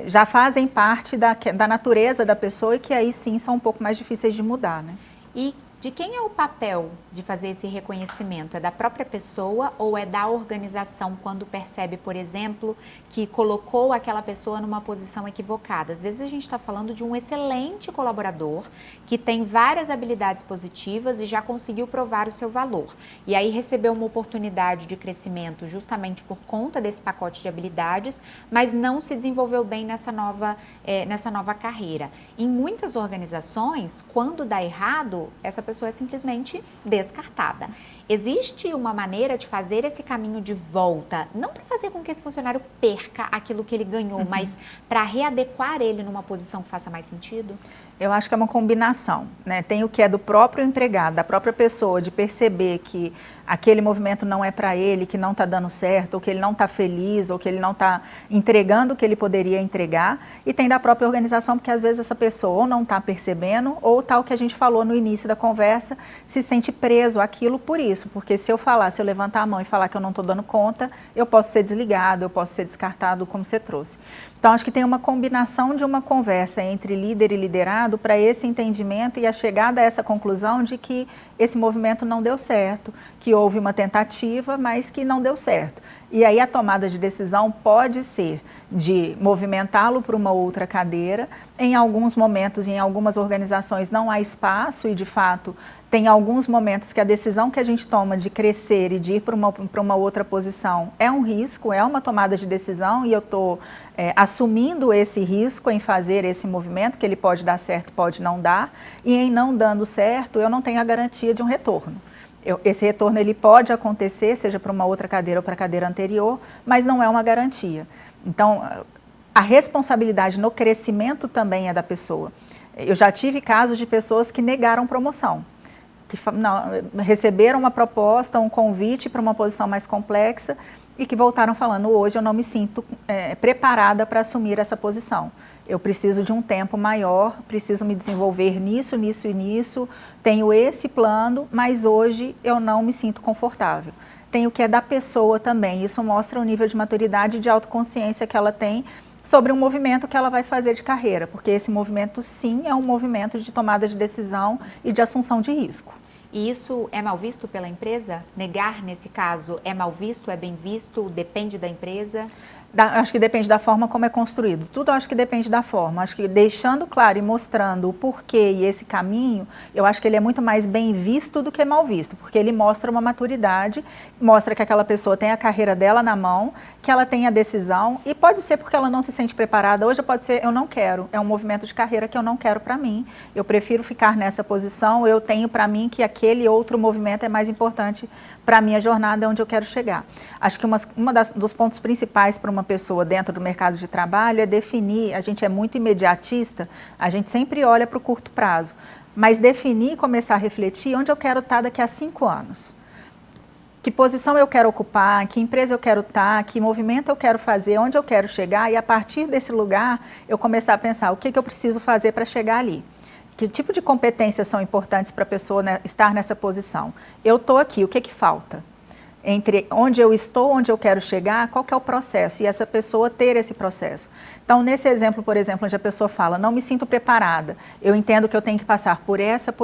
já fazem parte da natureza da pessoa e que aí sim são um pouco mais difíceis de mudar, né? E de quem é o papel de fazer esse reconhecimento? É da própria pessoa ou é da organização quando percebe, por exemplo, que colocou aquela pessoa numa posição equivocada? Às vezes a gente está falando de um excelente colaborador que tem várias habilidades positivas e já conseguiu provar o seu valor. E aí recebeu uma oportunidade de crescimento justamente por conta desse pacote de habilidades, mas não se desenvolveu bem nessa nova carreira. Em muitas organizações, quando dá errado, essa pessoa é simplesmente descartada. Existe uma maneira de fazer esse caminho de volta, não para fazer com que esse funcionário perca aquilo que ele ganhou, mas para readequar ele numa posição que faça mais sentido? Eu acho que é uma combinação, né? Tem o que é do próprio empregado, da própria pessoa, de perceber que aquele movimento não é para ele, que não está dando certo, ou que ele não está feliz, ou que ele não está entregando o que ele poderia entregar. E tem da própria organização, porque às vezes essa pessoa ou não está percebendo, ou tal que a gente falou no início da conversa, se sente preso àquilo por isso. Porque se eu levantar a mão e falar que eu não estou dando conta, eu posso ser desligado, eu posso ser descartado, como você trouxe. Então, acho que tem uma combinação de uma conversa entre líder e liderado para esse entendimento e a chegada a essa conclusão de que esse movimento não deu certo, que houve uma tentativa, mas que não deu certo. E aí a tomada de decisão pode ser de movimentá-lo para uma outra cadeira. Em alguns momentos, em algumas organizações não há espaço e, de fato, tem alguns momentos que a decisão que a gente toma de crescer e de ir para uma outra posição é um risco, é uma tomada de decisão e eu estou assumindo esse risco em fazer esse movimento, que ele pode dar certo, pode não dar, e em não dando certo, eu não tenho a garantia de um retorno. Esse retorno ele pode acontecer, seja para uma outra cadeira ou para a cadeira anterior, mas não é uma garantia. Então, a responsabilidade no crescimento também é da pessoa. Eu já tive casos de pessoas que negaram promoção, que receberam uma proposta, um convite para uma posição mais complexa e que voltaram falando, hoje eu não me sinto preparada para assumir essa posição. Eu preciso de um tempo maior, preciso me desenvolver nisso, nisso e nisso, tenho esse plano, mas hoje eu não me sinto confortável. Tem o que é da pessoa também, isso mostra o nível de maturidade e de autoconsciência que ela tem sobre um movimento que ela vai fazer de carreira, porque esse movimento sim é um movimento de tomada de decisão e de assunção de risco. E isso é mal visto pela empresa? Negar, nesse caso, é mal visto, é bem visto, depende da empresa? Acho que depende da forma como é construído. Tudo acho que depende da forma. Acho que deixando claro e mostrando o porquê e esse caminho, eu acho que ele é muito mais bem visto do que mal visto, porque ele mostra uma maturidade, mostra que aquela pessoa tem a carreira dela na mão, que ela tem a decisão, e pode ser porque ela não se sente preparada hoje, pode ser eu não quero, é um movimento de carreira que eu não quero para mim, eu prefiro ficar nessa posição, eu tenho para mim que aquele outro movimento é mais importante para a minha jornada, onde eu quero chegar. Acho que dos pontos principais para uma pessoa dentro do mercado de trabalho é definir, a gente é muito imediatista, a gente sempre olha para o curto prazo, mas definir e começar a refletir onde eu quero estar daqui a 5 anos. Que posição eu quero ocupar, que empresa eu quero estar, que movimento eu quero fazer, onde eu quero chegar, e a partir desse lugar eu começar a pensar o que eu preciso fazer para chegar ali. Que tipo de competências são importantes para a pessoa estar nessa posição? Eu estou aqui, o que falta? Entre onde eu estou, onde eu quero chegar, qual que é o processo? E essa pessoa ter esse processo. Então, nesse exemplo, por exemplo, onde a pessoa fala, não me sinto preparada, eu entendo que eu tenho que passar por essa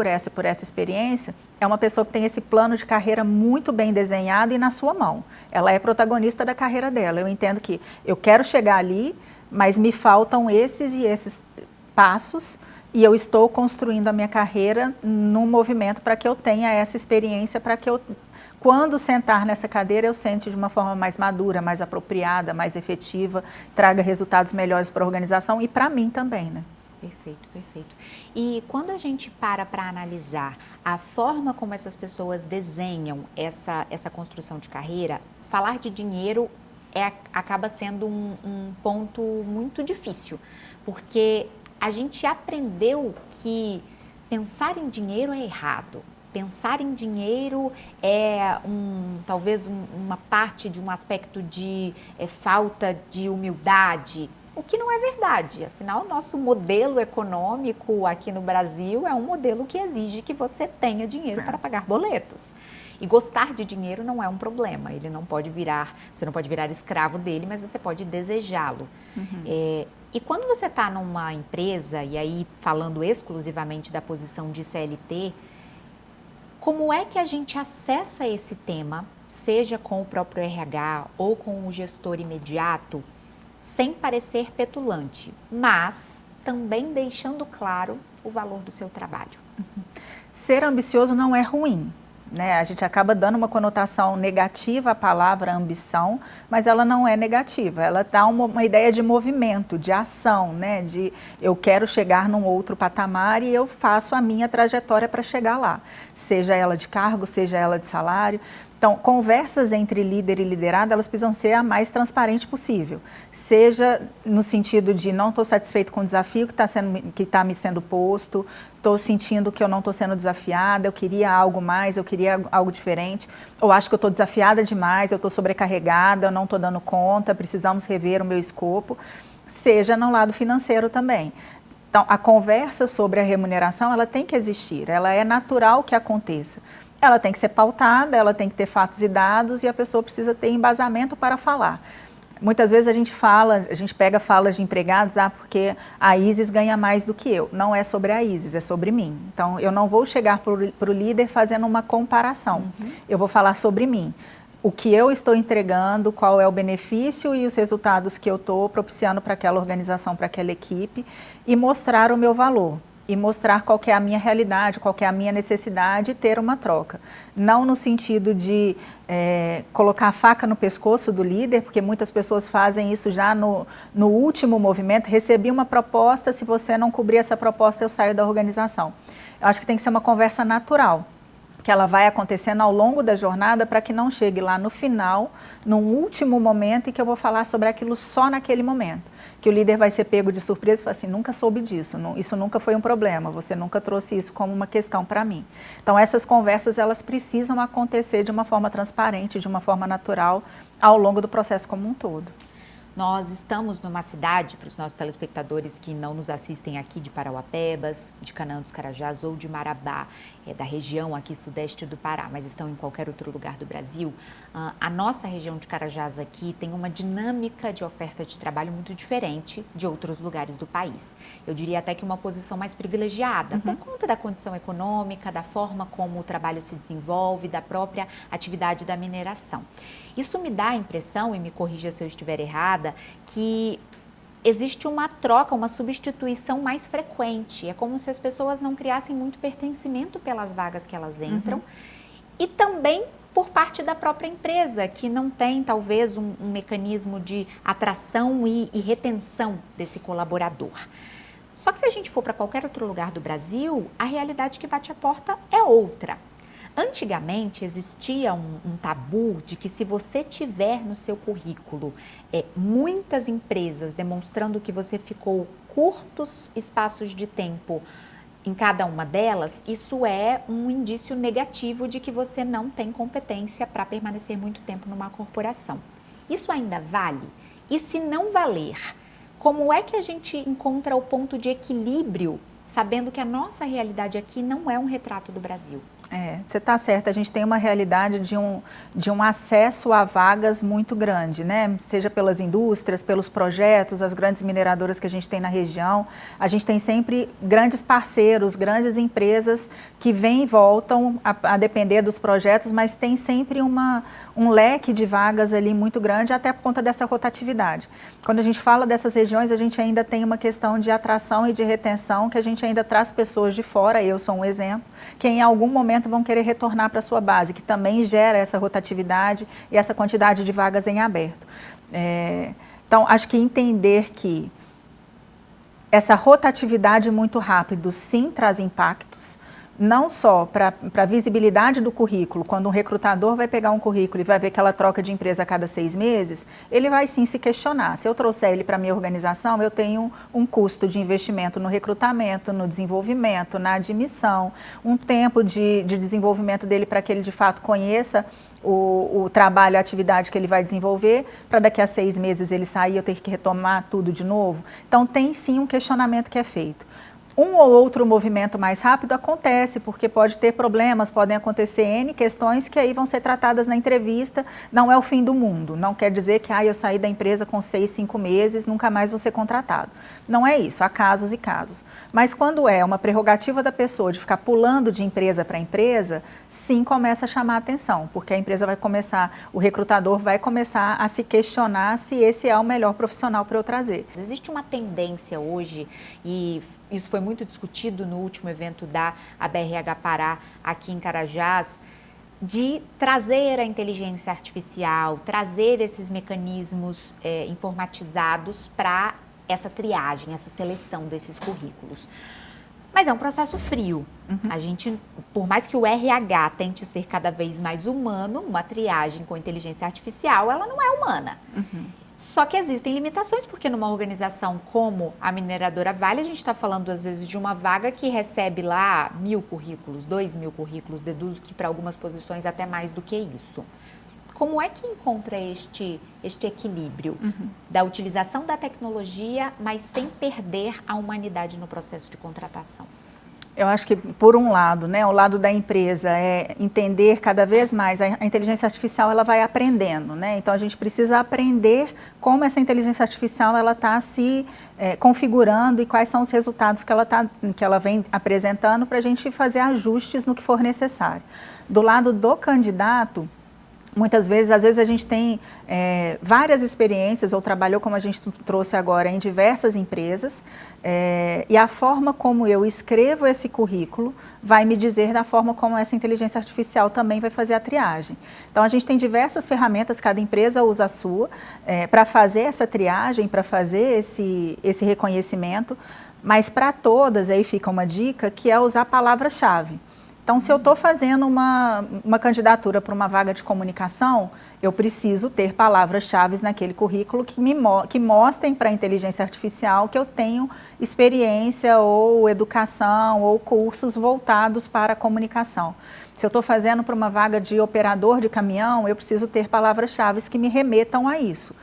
experiência, é uma pessoa que tem esse plano de carreira muito bem desenhado e na sua mão. Ela é protagonista da carreira dela. Eu entendo que eu quero chegar ali, mas me faltam esses e esses passos, e eu estou construindo a minha carreira num movimento para que eu tenha essa experiência, para que eu, quando sentar nessa cadeira, eu sente de uma forma mais madura, mais apropriada, mais efetiva, traga resultados melhores para a organização e para mim também, né? Perfeito, perfeito. E quando a gente para analisar a forma como essas pessoas desenham essa construção de carreira, falar de dinheiro acaba sendo um ponto muito difícil, porque a gente aprendeu que pensar em dinheiro é errado. Pensar em dinheiro é talvez uma parte de um aspecto de falta de humildade, o que não é verdade. Afinal, nosso modelo econômico aqui no Brasil é um modelo que exige que você tenha dinheiro para pagar boletos. E gostar de dinheiro não é um problema, você não pode virar escravo dele, mas você pode desejá-lo. E quando você está numa empresa, e aí falando exclusivamente da posição de CLT, como é que a gente acessa esse tema, seja com o próprio RH ou com o gestor imediato, sem parecer petulante, mas também deixando claro o valor do seu trabalho? Ser ambicioso não é ruim, né? A gente acaba dando uma conotação negativa à palavra ambição, mas ela não é negativa, ela dá uma ideia de movimento, de ação, né? De eu quero chegar num outro patamar e eu faço a minha trajetória para chegar lá, seja ela de cargo, seja ela de salário. Então, conversas entre líder e liderado, elas precisam ser a mais transparente possível. Seja no sentido de não estou satisfeito com o desafio que está me sendo posto, estou sentindo que eu não estou sendo desafiada, eu queria algo mais, eu queria algo diferente, ou acho que eu estou desafiada demais, eu estou sobrecarregada, eu não estou dando conta, precisamos rever o meu escopo. Seja no lado financeiro também. Então, a conversa sobre a remuneração, ela tem que existir, ela é natural que aconteça. Ela tem que ser pautada, ela tem que ter fatos e dados e a pessoa precisa ter embasamento para falar. Muitas vezes a gente pega falas de empregados, porque a Isis ganha mais do que eu. Não é sobre a Isis, é sobre mim. Então, eu não vou chegar para o líder fazendo uma comparação. Eu vou falar sobre mim. O que eu estou entregando, qual é o benefício e os resultados que eu estou propiciando para aquela organização, para aquela equipe e mostrar o meu valor. E mostrar qual que é a minha realidade, qual que é a minha necessidade e ter uma troca. Não no sentido de colocar a faca no pescoço do líder, porque muitas pessoas fazem isso já no último movimento, recebi uma proposta, se você não cobrir essa proposta eu saio da organização. Eu acho que tem que ser uma conversa natural, que ela vai acontecendo ao longo da jornada para que não chegue lá no final, num último momento, e que eu vou falar sobre aquilo só naquele momento. Que o líder vai ser pego de surpresa e falar assim, nunca soube disso, isso nunca foi um problema, você nunca trouxe isso como uma questão para mim. Então essas conversas, elas precisam acontecer de uma forma transparente, de uma forma natural, ao longo do processo como um todo. Nós estamos numa cidade, para os nossos telespectadores que não nos assistem aqui de Parauapebas, de Canaã dos Carajás ou de Marabá, da região aqui sudeste do Pará, mas estão em qualquer outro lugar do Brasil, a nossa região de Carajás aqui tem uma dinâmica de oferta de trabalho muito diferente de outros lugares do país. Eu diria até que uma posição mais privilegiada, por conta da condição econômica, da forma como o trabalho se desenvolve, da própria atividade da mineração. Isso me dá a impressão, e me corrija se eu estiver errada, que existe uma troca, uma substituição mais frequente. É como se as pessoas não criassem muito pertencimento pelas vagas que elas entram. E também por parte da própria empresa, que não tem talvez um mecanismo de atração e retenção desse colaborador. Só que se a gente for para qualquer outro lugar do Brasil, a realidade que bate a porta é outra. Antigamente existia um tabu de que se você tiver no seu currículo muitas empresas demonstrando que você ficou curtos espaços de tempo em cada uma delas, isso é um indício negativo de que você não tem competência para permanecer muito tempo numa corporação. Isso ainda vale? E se não valer, como é que a gente encontra o ponto de equilíbrio, sabendo que a nossa realidade aqui não é um retrato do Brasil? Você está certa, a gente tem uma realidade de um acesso a vagas muito grande, né? Seja pelas indústrias, pelos projetos, as grandes mineradoras que a gente tem na região. A gente tem sempre grandes parceiros, grandes empresas que vêm e voltam a depender dos projetos, mas tem sempre um leque de vagas ali muito grande, até por conta dessa rotatividade. Quando a gente fala dessas regiões, a gente ainda tem uma questão de atração e de retenção, que a gente ainda traz pessoas de fora, eu sou um exemplo, que em algum momento vão querer retornar para a sua base, que também gera essa rotatividade e essa quantidade de vagas em aberto. Então, acho que entender que essa rotatividade muito rápido sim traz impactos, não só para a visibilidade do currículo. Quando um recrutador vai pegar um currículo e vai ver aquela troca de empresa a cada 6 meses, ele vai sim se questionar. Se eu trouxer ele para a minha organização, eu tenho um custo de investimento no recrutamento, no desenvolvimento, na admissão, um tempo de desenvolvimento dele para que ele de fato conheça o trabalho, a atividade que ele vai desenvolver, para daqui a 6 meses ele sair e eu ter que retomar tudo de novo. Então tem sim um questionamento que é feito. Um ou outro movimento mais rápido acontece, porque pode ter problemas, podem acontecer N questões que aí vão ser tratadas na entrevista, não é o fim do mundo, não quer dizer que eu saí da empresa com 6, 5 meses, nunca mais vou ser contratado. Não é isso, há casos e casos. Mas quando é uma prerrogativa da pessoa de ficar pulando de empresa para empresa, sim começa a chamar a atenção, porque a empresa vai começar, o recrutador vai começar a se questionar se esse é o melhor profissional para eu trazer. Existe uma tendência hoje, e isso foi muito discutido no último evento da ABRH Pará, aqui em Carajás, de trazer a inteligência artificial, trazer esses mecanismos informatizados para essa triagem, essa seleção desses currículos. Mas é um processo frio. A gente, por mais que o RH tente ser cada vez mais humano, uma triagem com inteligência artificial, ela não é humana. Só que existem limitações, porque numa organização como a mineradora Vale, a gente está falando às vezes de uma vaga que recebe lá 1.000 currículos, 2.000 currículos, deduzo que para algumas posições até mais do que isso. Como é que encontra este equilíbrio da utilização da tecnologia, mas sem perder a humanidade no processo de contratação? Eu acho que, por um lado, né, o lado da empresa é entender cada vez mais, a inteligência artificial ela vai aprendendo, né? Então a gente precisa aprender como essa inteligência artificial ela está se configurando e quais são os resultados que ela vem apresentando para a gente fazer ajustes no que for necessário. Do lado do candidato, muitas vezes, às vezes a gente tem várias experiências ou trabalhou, como a gente trouxe agora, em diversas empresas, e a forma como eu escrevo esse currículo vai me dizer da forma como essa inteligência artificial também vai fazer a triagem. Então a gente tem diversas ferramentas, cada empresa usa a sua, para fazer essa triagem, para fazer esse reconhecimento, mas para todas, aí fica uma dica, que é usar palavra-chave. Então, se eu estou fazendo uma candidatura para uma vaga de comunicação, eu preciso ter palavras-chave naquele currículo que mostrem para a inteligência artificial que eu tenho experiência ou educação ou cursos voltados para a comunicação. Se eu estou fazendo para uma vaga de operador de caminhão, eu preciso ter palavras-chave que me remetam a isso.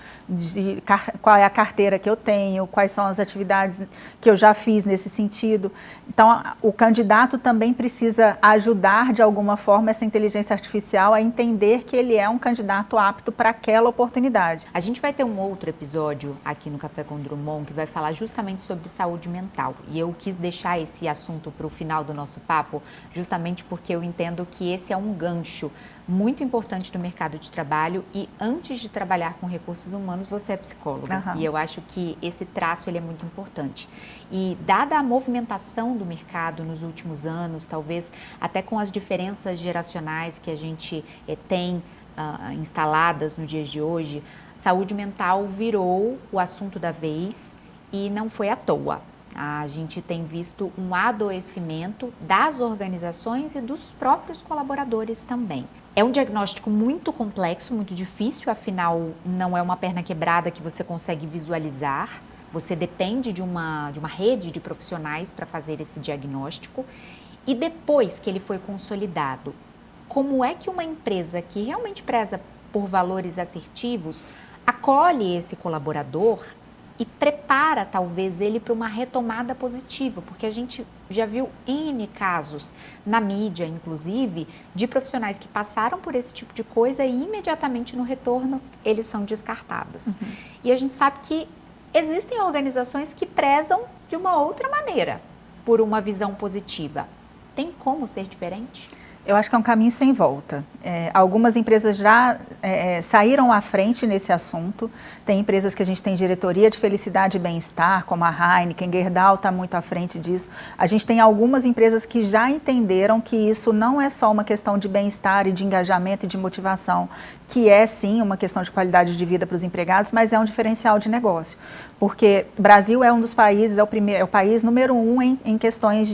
Qual é a carteira que eu tenho, quais são as atividades que eu já fiz nesse sentido. Então, o candidato também precisa ajudar de alguma forma essa inteligência artificial a entender que ele é um candidato apto para aquela oportunidade. A gente vai ter um outro episódio aqui no Café com Drummond que vai falar justamente sobre saúde mental. E eu quis deixar esse assunto para o final do nosso papo, justamente porque eu entendo que esse é um gancho muito importante do mercado de trabalho e antes de trabalhar com recursos humanos, você é psicóloga. E eu acho que esse traço ele é muito importante. E dada a movimentação do mercado nos últimos anos, talvez até com as diferenças geracionais que a gente tem instaladas nos dias de hoje, saúde mental virou o assunto da vez e não foi à toa. A gente tem visto um adoecimento das organizações e dos próprios colaboradores também. É um diagnóstico muito complexo, muito difícil, afinal não é uma perna quebrada que você consegue visualizar. Você depende de uma rede de profissionais para fazer esse diagnóstico. E depois que ele foi consolidado, como é que uma empresa que realmente preza por valores assertivos acolhe esse colaborador e prepara talvez ele para uma retomada positiva, porque a gente já viu N casos na mídia, inclusive, de profissionais que passaram por esse tipo de coisa e imediatamente no retorno eles são descartados. E a gente sabe que existem organizações que prezam de uma outra maneira por uma visão positiva. Tem como ser diferente? Eu acho que é um caminho sem volta. Algumas empresas já saíram à frente nesse assunto. Tem empresas que a gente tem diretoria de felicidade e bem-estar, como a Heineken, Gerdau está muito à frente disso. A gente tem algumas empresas que já entenderam que isso não é só uma questão de bem-estar e de engajamento e de motivação, que é sim uma questão de qualidade de vida para os empregados, mas é um diferencial de negócio. Porque o Brasil é um dos países, é o país número 1 em questões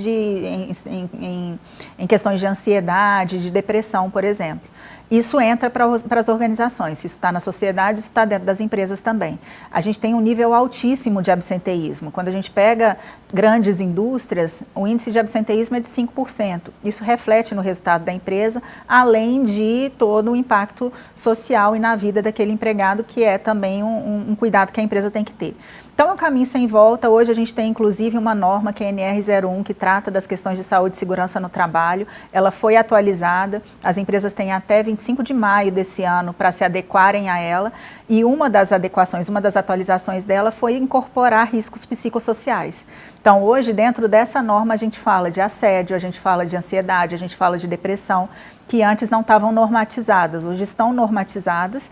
em questões de ansiedade, de depressão, por exemplo. Isso entra para as organizações, isso está na sociedade, isso está dentro das empresas também. A gente tem um nível altíssimo de absenteísmo. Quando a gente pega grandes indústrias, o índice de absenteísmo é de 5%. Isso reflete no resultado da empresa, além de todo o impacto social e na vida daquele empregado, que é também um cuidado que a empresa tem que ter. Então é um caminho sem volta. Hoje a gente tem inclusive uma norma que é a NR01, que trata das questões de saúde e segurança no trabalho. Ela foi atualizada, as empresas têm até 25 de maio desse ano para se adequarem a ela, e uma das adequações, uma das atualizações dela foi incorporar riscos psicossociais. Então hoje dentro dessa norma a gente fala de assédio, a gente fala de ansiedade, a gente fala de depressão, que antes não estavam normatizadas, hoje estão normatizadas.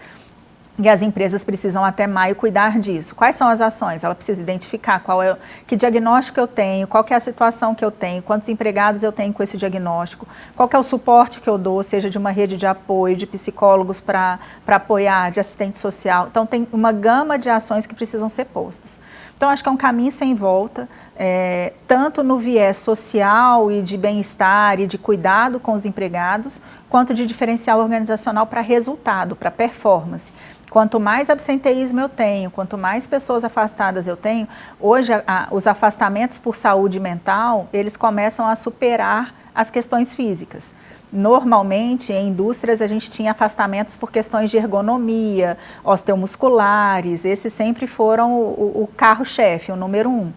E as empresas precisam até maio cuidar disso. Quais são as ações? Ela precisa identificar que diagnóstico eu tenho, qual que é a situação que eu tenho, quantos empregados eu tenho com esse diagnóstico, qual que é o suporte que eu dou, seja de uma rede de apoio, de psicólogos para apoiar, de assistente social. Então tem uma gama de ações que precisam ser postas. Então acho que é um caminho sem volta, tanto no viés social e de bem-estar e de cuidado com os empregados, quanto de diferencial organizacional para resultado, para performance. Quanto mais absenteísmo eu tenho, quanto mais pessoas afastadas eu tenho, hoje os afastamentos por saúde mental, eles começam a superar as questões físicas. Normalmente, em indústrias, a gente tinha afastamentos por questões de ergonomia, osteomusculares, esses sempre foram o carro-chefe, o número 1.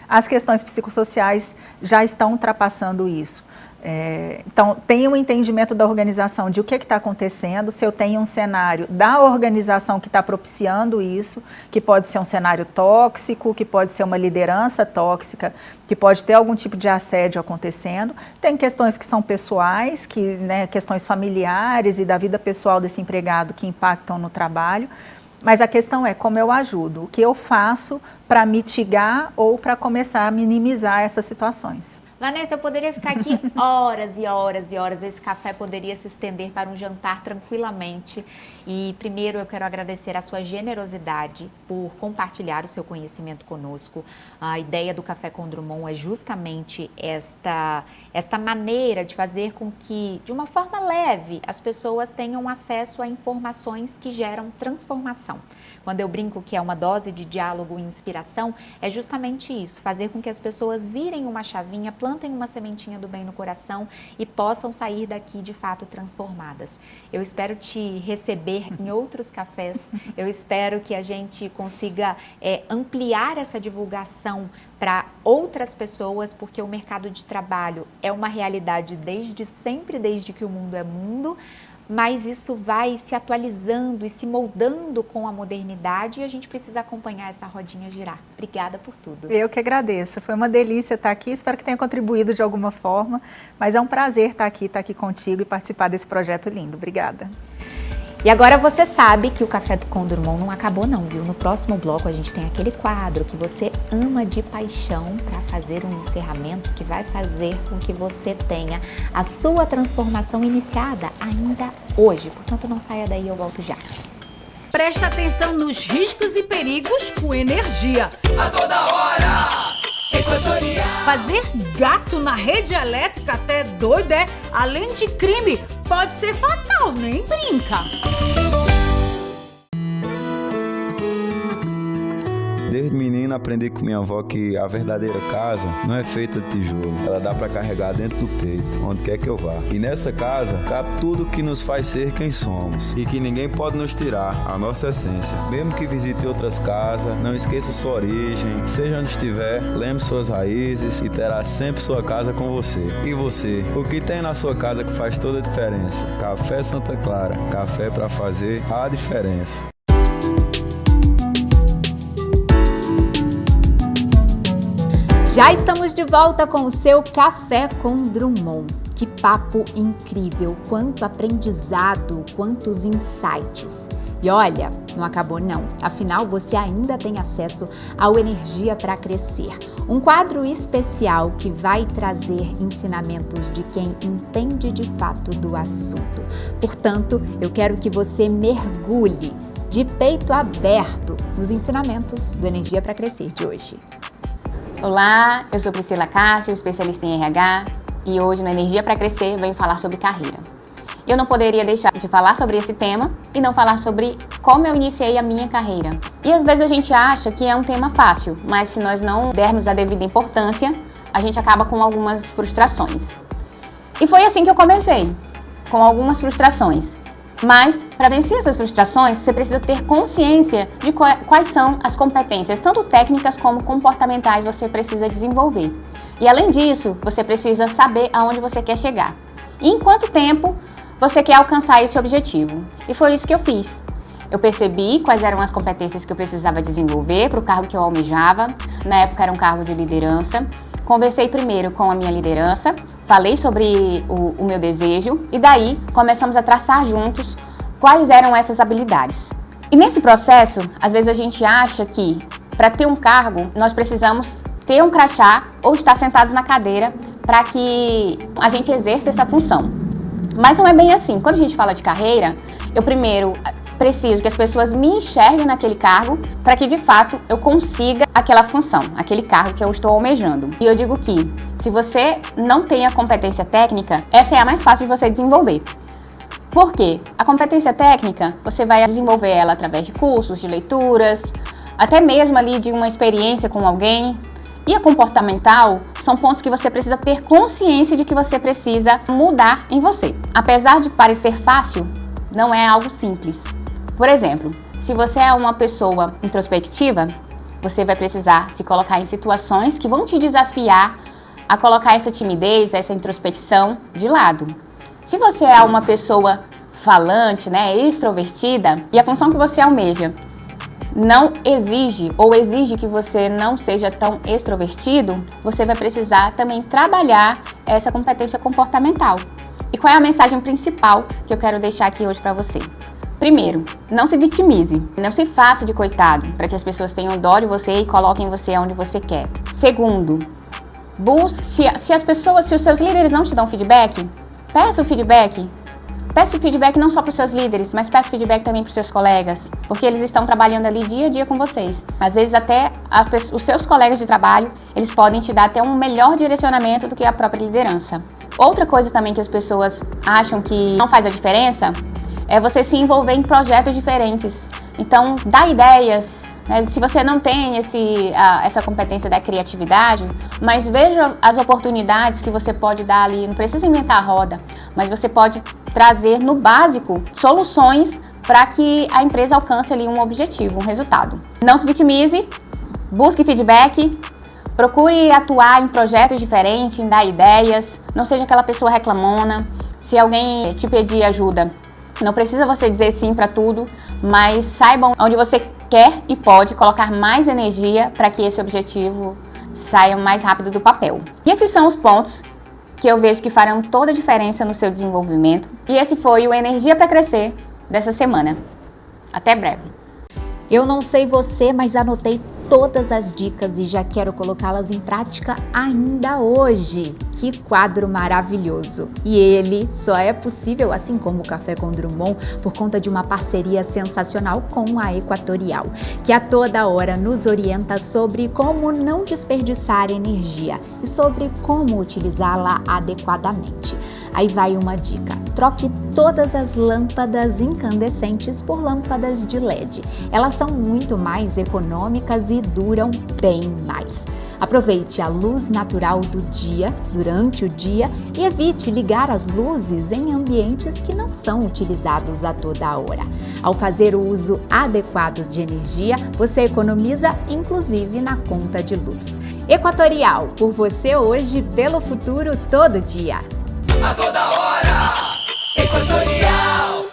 As questões psicossociais já estão ultrapassando isso. Então, tem um entendimento da organização de o que está acontecendo, se eu tenho um cenário da organização que está propiciando isso, que pode ser um cenário tóxico, que pode ser uma liderança tóxica, que pode ter algum tipo de assédio acontecendo. Tem questões que são pessoais, questões familiares e da vida pessoal desse empregado que impactam no trabalho. Mas a questão é como eu ajudo, o que eu faço para mitigar ou para começar a minimizar essas situações. Vanessa, eu poderia ficar aqui horas e horas e horas, esse café poderia se estender para um jantar tranquilamente. E primeiro eu quero agradecer a sua generosidade por compartilhar o seu conhecimento conosco. A ideia do Café com Drummond é justamente esta maneira de fazer com que, de uma forma leve, as pessoas tenham acesso a informações que geram transformação. Quando eu brinco que é uma dose de diálogo e inspiração, é justamente isso, fazer com que as pessoas virem uma chavinha, plantem uma sementinha do bem no coração e possam sair daqui de fato transformadas. Eu espero te receber em outros cafés, eu espero que a gente consiga ampliar essa divulgação para outras pessoas, porque o mercado de trabalho é uma realidade desde sempre, desde que o mundo é mundo, mas isso vai se atualizando e se moldando com a modernidade e a gente precisa acompanhar essa rodinha girar. Obrigada por tudo. Eu que agradeço, foi uma delícia estar aqui, espero que tenha contribuído de alguma forma, mas é um prazer estar aqui contigo e participar desse projeto lindo. Obrigada. E agora você sabe que o Café com Drummond não acabou não, viu? No próximo bloco a gente tem aquele quadro que você ama de paixão para fazer um encerramento que vai fazer com que você tenha a sua transformação iniciada ainda hoje. Portanto, não saia daí, eu volto já. Presta atenção nos riscos e perigos com energia. A toda hora, Equatorial. Fazer gato na rede elétrica até é doido, é? Além de crime, pode ser fatal, nem brinca. Desde menino menino aprendi com minha avó que a verdadeira casa não é feita de tijolo. Ela dá pra carregar dentro do peito, onde quer que eu vá. E nessa casa cabe tudo que nos faz ser quem somos e que ninguém pode nos tirar a nossa essência. Mesmo que visite outras casas, não esqueça sua origem. Seja onde estiver, lembre suas raízes e terá sempre sua casa com você. E você, o que tem na sua casa que faz toda a diferença? Café Santa Clara, café para fazer a diferença. Já estamos de volta com o seu Café com Drummond. Que papo incrível, quanto aprendizado, quantos insights. E olha, não acabou não. Afinal, você ainda tem acesso ao Energia para Crescer, um quadro especial que vai trazer ensinamentos de quem entende de fato do assunto. Portanto, eu quero que você mergulhe de peito aberto nos ensinamentos do Energia para Crescer de hoje. Olá, eu sou Priscila Castro, especialista em RH, e hoje no Energia para Crescer venho falar sobre carreira. Eu não poderia deixar de falar sobre esse tema e não falar sobre como eu iniciei a minha carreira. E às vezes a gente acha que é um tema fácil, mas se nós não dermos a devida importância, a gente acaba com algumas frustrações. E foi assim que eu comecei, com algumas frustrações. Mas, para vencer essas frustrações, você precisa ter consciência de quais são as competências, tanto técnicas como comportamentais, você precisa desenvolver. E além disso, você precisa saber aonde você quer chegar. E em quanto tempo você quer alcançar esse objetivo. E foi isso que eu fiz. Eu percebi quais eram as competências que eu precisava desenvolver para o cargo que eu almejava. Na época era um cargo de liderança. Conversei primeiro com a minha liderança, falei sobre o meu desejo e daí começamos a traçar juntos quais eram essas habilidades. E nesse processo, às vezes a gente acha que para ter um cargo nós precisamos ter um crachá ou estar sentados na cadeira para que a gente exerça essa função. Mas não é bem assim. Quando a gente fala de carreira, eu primeiro preciso que as pessoas me enxerguem naquele cargo para que de fato eu consiga aquela função, aquele cargo que eu estou almejando. E eu digo que se você não tem a competência técnica, essa é a mais fácil de você desenvolver. Por quê? A competência técnica, você vai desenvolver ela através de cursos, de leituras, até mesmo ali de uma experiência com alguém. E a comportamental são pontos que você precisa ter consciência de que você precisa mudar em você. Apesar de parecer fácil, não é algo simples. Por exemplo, se você é uma pessoa introspectiva, você vai precisar se colocar em situações que vão te desafiar a colocar essa timidez, essa introspecção de lado. Se você é uma pessoa falante, extrovertida, e a função que você almeja não exige ou exige que você não seja tão extrovertido, você vai precisar também trabalhar essa competência comportamental. E qual é a mensagem principal que eu quero deixar aqui hoje para você? Primeiro, não se vitimize, não se faça de coitado, para que as pessoas tenham dó de você e coloquem você onde você quer. Segundo, busque, se os seus líderes não te dão feedback, peça o feedback. Peça o feedback não só para os seus líderes, mas peça o feedback também para os seus colegas, porque eles estão trabalhando ali dia a dia com vocês. Às vezes até os seus colegas de trabalho, eles podem te dar até um melhor direcionamento do que a própria liderança. Outra coisa também que as pessoas acham que não faz a diferença é você se envolver em projetos diferentes. Então, dá ideias, se você não tem essa competência da criatividade, mas veja as oportunidades que você pode dar ali. Não precisa inventar a roda, mas você pode trazer no básico soluções para que a empresa alcance ali um objetivo, um resultado. Não se vitimize, busque feedback, procure atuar em projetos diferentes, em dar ideias, não seja aquela pessoa reclamona. Se alguém te pedir ajuda, não precisa você dizer sim para tudo, mas saibam onde você quer e pode colocar mais energia para que esse objetivo saia mais rápido do papel. E esses são os pontos que eu vejo que farão toda a diferença no seu desenvolvimento. E esse foi o Energia para Crescer dessa semana. Até breve. Eu não sei você, mas anotei todas as dicas e já quero colocá-las em prática ainda hoje. Que quadro maravilhoso! E ele só é possível, assim como o Café com Drummond, por conta de uma parceria sensacional com a Equatorial, que a toda hora nos orienta sobre como não desperdiçar energia e sobre como utilizá-la adequadamente. Aí vai uma dica: troque todas as lâmpadas incandescentes por lâmpadas de LED. Elas são muito mais econômicas e duram bem mais. Aproveite a luz natural do dia, durante o dia, e evite ligar as luzes em ambientes que não são utilizados a toda hora. Ao fazer o uso adequado de energia, você economiza inclusive na conta de luz. Equatorial, por você hoje, pelo futuro, todo dia. A toda hora, Equatorial.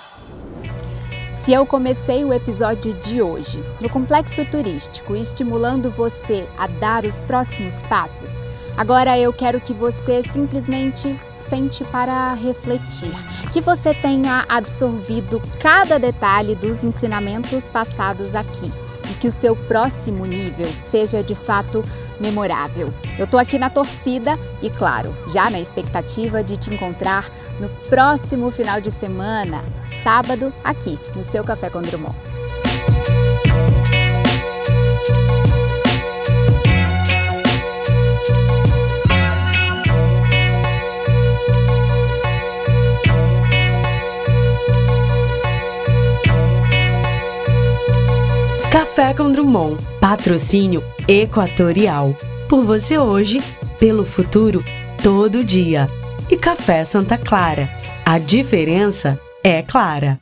Se eu comecei o episódio de hoje no complexo turístico estimulando você a dar os próximos passos, agora eu quero que você simplesmente sente para refletir, que você tenha absorvido cada detalhe dos ensinamentos passados aqui e que o seu próximo nível seja de fato memorável. Eu tô aqui na torcida e, claro, já na expectativa de te encontrar no próximo final de semana, sábado, aqui no seu Café com Drummond. Café com Drummond, patrocínio Equatorial. Por você hoje, pelo futuro, todo dia. E Café Santa Clara. A diferença é clara.